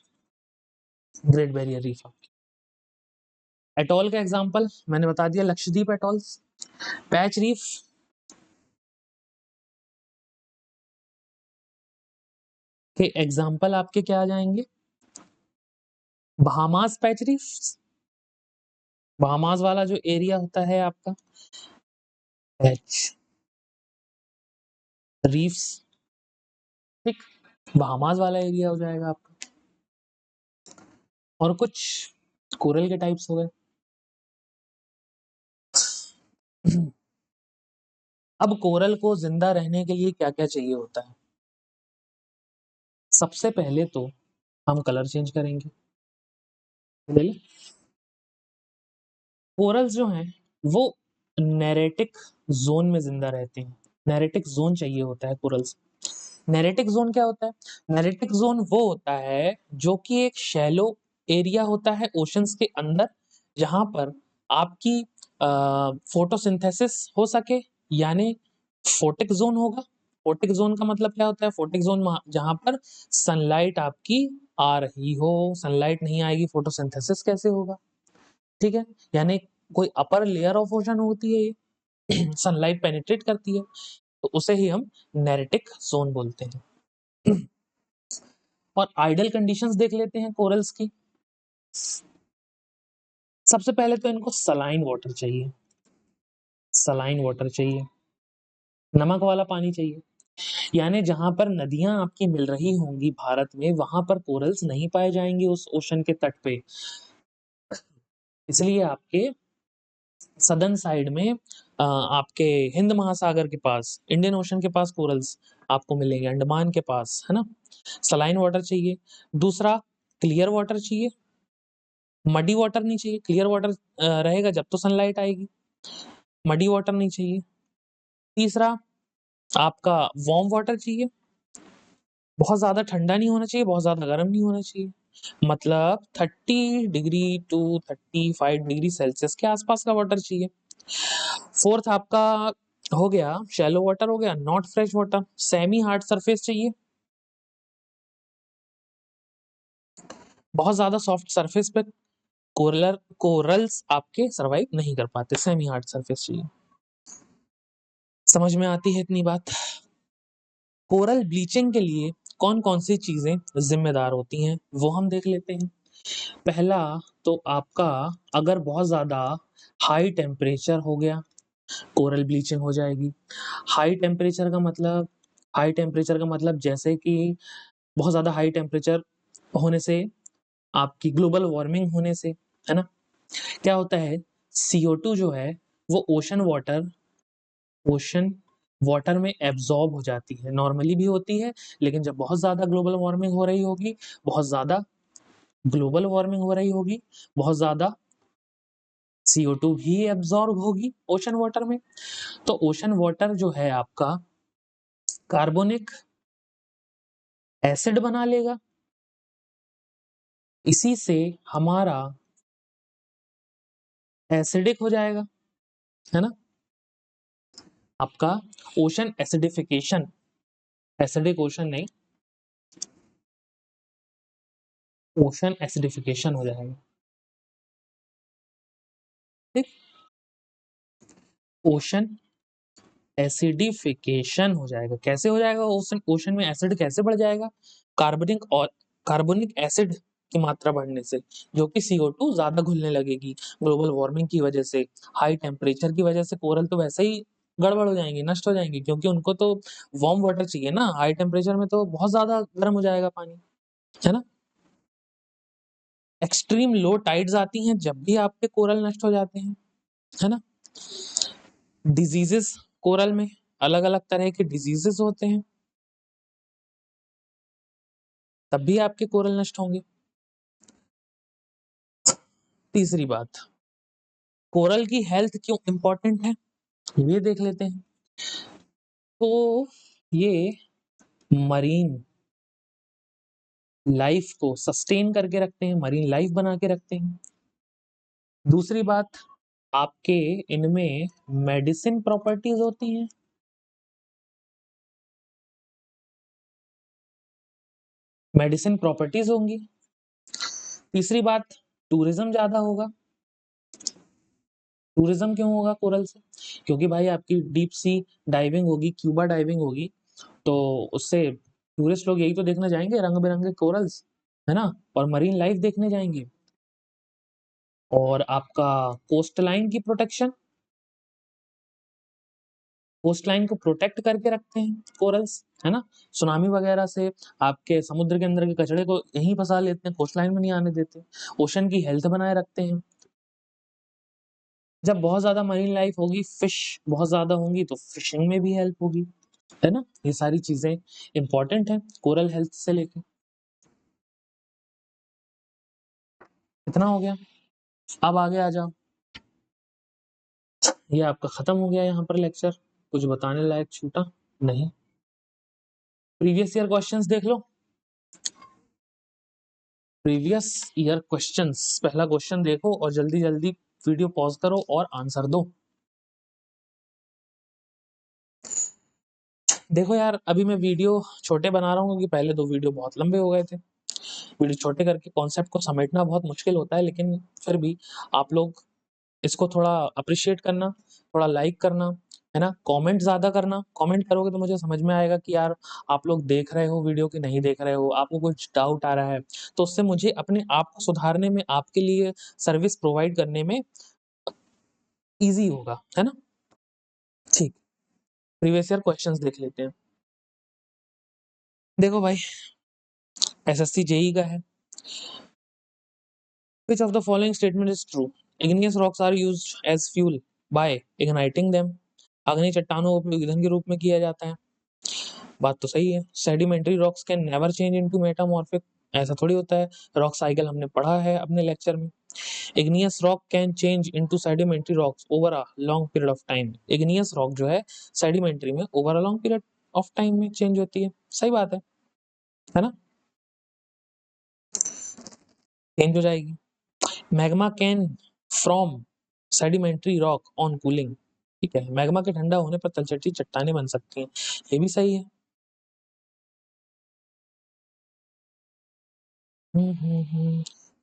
ग्रेट बैरियर रीफ। एटॉल का एग्जांपल मैंने बता दिया, लक्षद्वीप एटॉल्स। पैच रीफ, के एग्जाम्पल आपके क्या आ जाएंगे? बहामास पैच रीफ, बहामास वाला जो एरिया होता है आपका, पैच रीफ्स। ठीक, बहामास वाला एरिया हो जाएगा आपका। और कुछ कोरल के टाइप्स हो गए। अब कोरल को जिंदा रहने के लिए क्या क्या चाहिए होता है? सबसे पहले तो हम कलर चेंज करेंगे। कोरल्स जो हैं वो नेरेटिक जोन में जिंदा रहते हैं। नेरेटिक जोन चाहिए होता है कोरल्स। नेरेटिक जोन क्या होता है? नेरेटिक जोन वो होता है जो कि एक शैलो एरिया होता है ओशंस के अंदर, जहां पर आपकी फोटोसिंथेसिस हो सके, यानी फोटिक जोन होगा। फोटिक जोन का मतलब क्या होता है? फोटिक जोन जहां पर सनलाइट आपकी आ रही हो। सनलाइट नहीं आएगी, फोटोसिंथेसिस कैसे होगा? ठीक है, यानी कोई अपर लेयर ऑफ ओशन होती है ये, सनलाइट पेनिट्रेट करती है, तो उसे ही हम नेरेटिक जोन बोलते हैं। और आइडल कंडीशंस देख लेते हैं कोरल्स की। सबसे पहले तो इनको सलाइन वाटर चाहिए, सलाइन वाटर चाहिए, नमक वाला पानी चाहिए। यानी जहां पर नदियां आपकी मिल रही होंगी भारत में, वहां पर कोरल्स नहीं पाए जाएंगे उस ओशन के तट पे। इसलिए आपके सदर्न साइड में आपके हिंद महासागर के पास, इंडियन ओशन के पास कोरल्स आपको मिलेंगे, अंडमान के पास, है ना। सलाइन वाटर चाहिए। दूसरा, क्लियर वाटर चाहिए, मडी वाटर नहीं चाहिए। क्लियर वाटर रहेगा जब तो सनलाइट आएगी, मडी वाटर नहीं चाहिए। तीसरा, आपका वार्म वाटर चाहिए, बहुत ज्यादा ठंडा नहीं होना चाहिए, बहुत ज्यादा गर्म नहीं होना चाहिए। मतलब 30 डिग्री टू 35 डिग्री सेल्सियस के आसपास का वाटर चाहिए। फोर्थ आपका हो गया शैलो वाटर, हो गया not fresh water. Semi hard surface चाहिए, बहुत ज्यादा सॉफ्ट सरफेस पे कोरल्स आपके सरवाइव नहीं कर पाते। सेमी हार्ड सरफेस चाहिए। समझ में आती है इतनी बात? कोरल ब्लीचिंग के लिए कौन कौन सी चीजें जिम्मेदार होती हैं वो हम देख लेते हैं। पहला तो आपका, अगर बहुत ज्यादा हाई टेम्परेचर हो गया, कोरल ब्लीचिंग हो जाएगी। हाई टेम्परेचर का मतलब, हाई टेम्परेचर का मतलब जैसे कि बहुत ज्यादा हाई टेम्परेचर होने से, आपकी ग्लोबल वार्मिंग होने से, है ना, क्या होता है, CO2 जो है वो ओशन वाटर में एब्जॉर्ब हो जाती है। नॉर्मली भी होती है, लेकिन जब बहुत ज्यादा ग्लोबल वार्मिंग हो रही होगी, बहुत ज्यादा ग्लोबल वार्मिंग हो रही होगी, बहुत ज्यादा CO2 भी एब्जॉर्ब होगी ओशन वाटर में, तो ओशन वाटर जो है आपका कार्बोनिक एसिड बना लेगा। इसी से हमारा एसिडिक हो जाएगा, है ना, आपका ओशन एसिडिफिकेशन, एसिडिक ओशन नहीं, ओशन एसिडिफिकेशन हो जाएगा। ठीक, ओशन एसिडिफिकेशन हो जाएगा। कैसे हो जाएगा, ओशन ओशन में एसिड कैसे बढ़ जाएगा, कार्बोनिक एसिड की मात्रा बढ़ने से, जो कि CO2 ज्यादा घुलने लगेगी ग्लोबल वार्मिंग की वजह से, हाई टेम्परेचर की वजह से। कोरल तो वैसे ही गड़बड़ हो जाएंगी, नष्ट हो जाएंगी, क्योंकि उनको तो वार्म वाटर चाहिए ना, हाई टेम्परेचर में तो बहुत ज्यादा गर्म हो जाएगा पानी, है ना। एक्सट्रीम लो टाइड्स आती हैं जब भी आपके कोरल नष्ट हो जाते हैं, है ना। डिजीजेस, कोरल में अलग अलग तरह के डिजीजेस होते हैं, तब भी आपके कोरल नष्ट होंगे। तीसरी बात, कोरल की हेल्थ क्यों इंपॉर्टेंट है, ये देख लेते हैं। तो ये मरीन लाइफ को सस्टेन करके रखते हैं, मरीन लाइफ बना के रखते हैं। दूसरी बात, आपके इनमें मेडिसिन प्रॉपर्टीज होती हैं, मेडिसिन प्रॉपर्टीज होंगी। तीसरी बात, टूरिज्म ज्यादा होगा। टूरिज्म क्यों होगा कोरल से, क्योंकि भाई आपकी डीप सी डाइविंग होगी, क्यूबा डाइविंग होगी, तो उससे टूरिस्ट लोग यही तो देखने जाएंगे, रंग बिरंगे कोरल्स, है ना, और मरीन लाइफ देखने जाएंगे। और आपका कोस्ट लाइन की प्रोटेक्शन, कोस्ट लाइन को प्रोटेक्ट करके रखते हैं कोरल्स, है ना, सुनामी वगैरह से, आपके समुद्र के अंदर के कचड़े को यहीं फंसा लेते हैं, कोस्ट लाइन में नहीं आने देते, ओशन की हेल्थ बनाए रखते हैं। जब बहुत ज्यादा मरीन लाइफ होगी, फिश बहुत ज्यादा होंगी, तो फिशिंग में भी हेल्प होगी, है ना। ये सारी चीजें इंपॉर्टेंट है कोरल हेल्थ से लेके। इतना हो गया, अब आगे आ जाओ। ये आपका खत्म हो गया यहाँ पर लेक्चर, कुछ बताने लायक छूटा नहीं। प्रीवियस ईयर क्वेश्चंस देख लो, प्रीवियस ईयर क्वेश्चंस, पहला क्वेश्चन देखो और जल्दी जल्दी वीडियो पॉज करो और आंसर दो। देखो यार, अभी मैं वीडियो छोटे बना रहा हूँ क्योंकि पहले दो वीडियो बहुत लंबे हो गए थे। वीडियो छोटे करके कॉन्सेप्ट को समेटना बहुत मुश्किल होता है, लेकिन फिर भी आप लोग इसको थोड़ा अप्रिशिएट करना, थोड़ा लाइक करना, है ना, कमेंट ज़्यादा करना। कमेंट करोगे तो मुझे समझ में आएगा कि यार आप लोग देख रहे हो वीडियो कि नहीं देख रहे हो, आपको कुछ डाउट आ रहा है, तो उससे मुझे अपने आप को सुधारने में, आपके लिए सर्विस प्रोवाइड करने में ईज़ी होगा, है ना? ठीक, प्रीवियस ईयर क्वेश्चंस देख लेते हैं। देखो भाई, एसएससी जेईई का है। Which of the following statement is true? Igneous rocks are used as fuel by igniting them. अग्नि चट्टानों का उपयोग ईंधन के रूप में किया जाता है। बात तो सही है। Sedimentary rocks can never change into metamorphic, ऐसा थोड़ी होता है। रॉक साइकिल हमने पढ़ा है अपने लेक्चर में। Igneous rock can change into sedimentary rocks over a long period of time. Igneous rock जो है सेडिमेंट्री में over a long period of time में चेंज होती है। सही बात है ना, चेंज हो जाएगी। Magma can from sedimentary rock on cooling, ठीक है, मैग्मा के ठंडा होने पर तलछटी चट्टानें बन सकती हैं, ये भी सही है।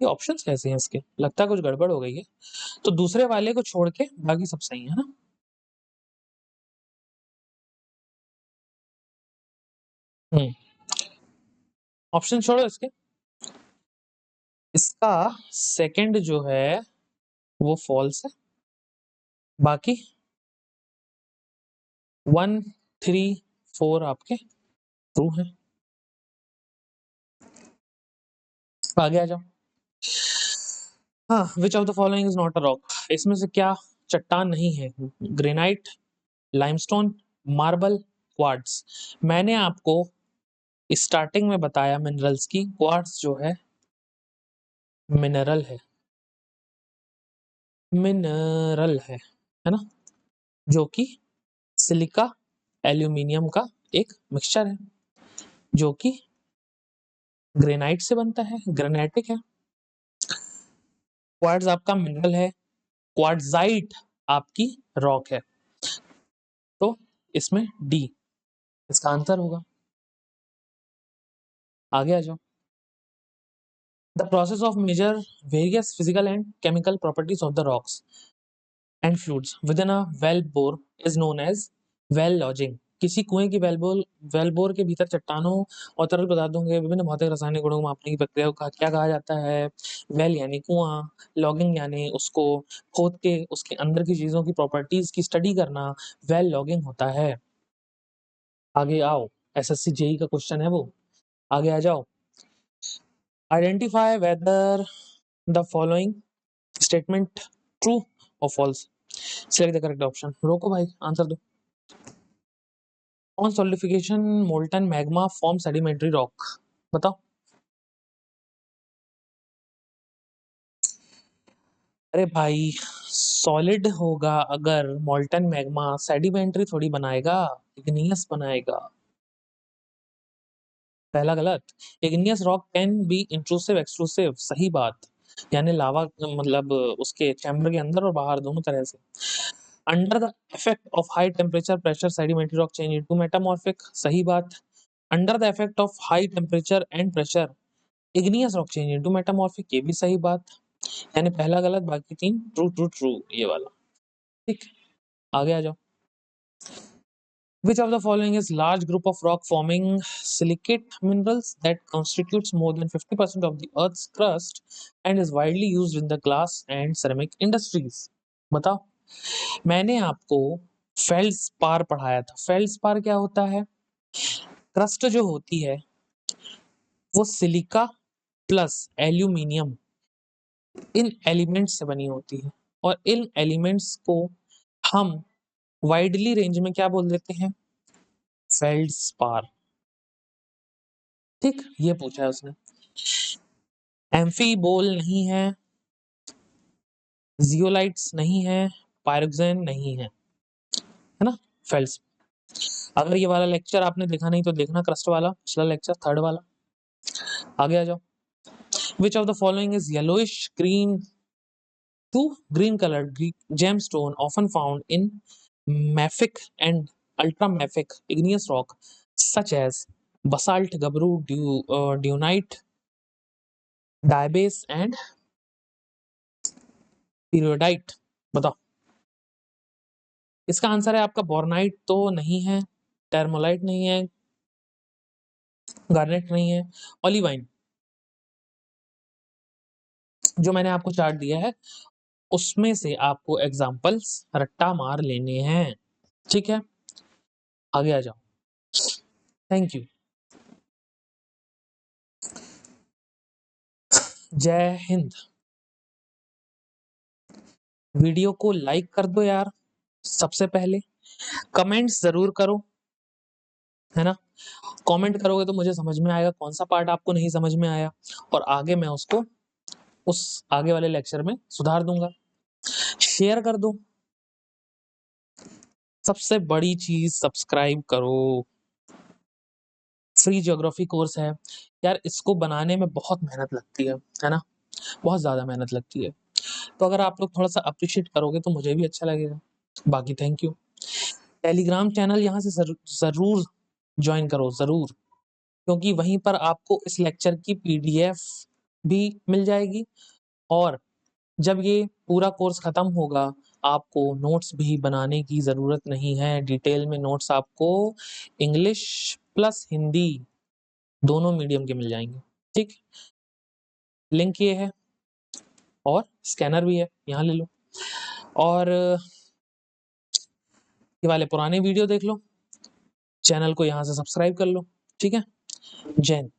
ये ऑप्शंस कैसे हैं इसके, लगता है कुछ गड़बड़ हो गई है। तो दूसरे वाले को छोड़ के बाकी सब सही है ना। हम्म, ऑप्शन छोड़ो इसके। इसका सेकंड जो है वो फॉल्स है, बाकी 1, 3, 4 आपके ट्रू है। आगे आ जाओ। हाँ, विच of the following is not a rock? इसमें से क्या चट्टान नहीं है? Granite, limestone, marble, quartz. मैंने आपको स्टार्टिंग में बताया मिनरल्स की, क्वार्ट्ज जो है मिनरल है, मिनरल है ना, जो कि सिलिका एल्यूमिनियम का एक मिक्सचर है, जो कि ग्रेनाइट से बनता है, ग्रेनाइटिक है। क्वार्ट्ज आपका मिनरल है, क्वार्ट्जाइट आपकी रॉक है। तो इसमें डी इसका आंसर होगा। आगे आ जाओ। The process of measure various physical and chemical properties of the rocks and fluids within a well bore is known as well logging. किसी कुएं की वेल बोर के भीतर चट्टानों और तरल पदार्थों के विभिन्न भौतिक रासायनिक गुणों को मापने की प्रक्रिया को क्या कहा जाता है? वेल यानी कुआं, लॉगिंग यानी उसको खोद के उसके अंदर की चीजों की प्रॉपर्टीज की स्टडी करना वेल लॉगिंग होता है। आगे आओ, एसएससी जेई का क्वेश्चन है वो। आगे आ जाओ। Identify whether the following statement true or false. Select the correct option. रोको भाई, आंसर दो। On solidification molten magma form sedimentary rock. बताओ। अरे भाई, सॉलिड होगा अगर मोल्टन मैग्मा, सेडिमेंट्री थोड़ी बनाएगा, इग्नियस बनाएगा। पहला गलत। Igneous rock can be intrusive extrusive, सही बात। यानी लावा मतलब उसके चैम्बर के अंदर और बाहर दोनों तरह से। Under the effect of high temperature pressure sedimentary rock change into metamorphic, सही बात। Under the effect of high temperature and pressure igneous rock change into metamorphic, ये भी सही बात। यानी पहला गलत, बाकी तीन ट्रू ट्रू ट्रू, ये वाला ठीक। आगे आ जाओ। Which of the following is large group of rock forming silicate minerals that constitutes more than 50% of the Earth's crust and is widely used in the glass and ceramic industries? बताओ। मैंने आपको फेल्ड्स्पार पढ़ाया था। फेल्ड्स्पार क्या होता है? क्रस्ट जो होती है वो सिलिका प्लस एल्यूमिनियम, इन एलिमेंट्स से बनी होती है, और इन एलिमेंट्स को हम वाइडली रेंज में क्या बोल देते हैं? फेल्ड्स्पार। ठीक, ये पूछा है उसने। एम्फीबोल नहीं है, जियोलाइट्स नहीं है, पायरोक्सेन नहीं है ना, फेल्ड्स। अगर ये वाला लेक्चर आपने देखा नहीं तो देखना, क्रस्ट वाला पिछला लेक्चर, थर्ड वाला। आगे आ जाओ। Which of the following is yellowish green to green coloured gemstone often found in mafic and ultramafic igneous rock such as basalt, gabru, dunite, diabase and periodite? बताओ। इसका आंसर है आपका बोर्नाइट तो नहीं है, टर्मोलाइट नहीं है, गार्नेट नहीं है, ओलिवाइन। जो मैंने आपको चार्ट दिया है उसमें से आपको एग्जांपल्स रट्टा मार लेने हैं, ठीक है। आगे आ जाओ। Thank you. जय हिंद। वीडियो को लाइक कर दो यार, सबसे पहले कमेंट्स जरूर करो, है ना। कमेंट करोगे तो मुझे समझ में आएगा कौन सा पार्ट आपको नहीं समझ में आया, और आगे मैं उसको उस आगे वाले लेक्चर में सुधार दूंगा। शेयर कर दो। सबसे बड़ी चीज सब्सक्राइब करो। फ्री ज्योग्राफी कोर्स है यार, इसको बनाने में बहुत मेहनत लगती है ना, बहुत ज्यादा मेहनत लगती है। तो अगर आप लोग थोड़ा सा अप्रिशिएट करोगे तो मुझे भी अच्छा लगेगा। बाकी थैंक यू। टेलीग्राम चैनल यहाँ से जरूर ज्वाइन करो, जरूर, क्योंकि वहीं पर आपको इस लेक्चर की पीडीएफ भी मिल जाएगी, और जब ये पूरा कोर्स खत्म होगा आपको नोट्स भी बनाने की जरूरत नहीं है। डिटेल में नोट्स आपको इंग्लिश प्लस हिंदी दोनों मीडियम के मिल जाएंगे, ठीक। लिंक ये है और स्कैनर भी है, यहाँ ले लो, और ये वाले पुराने वीडियो देख लो, चैनल को यहाँ से सब्सक्राइब कर लो, ठीक है। जय हिंद।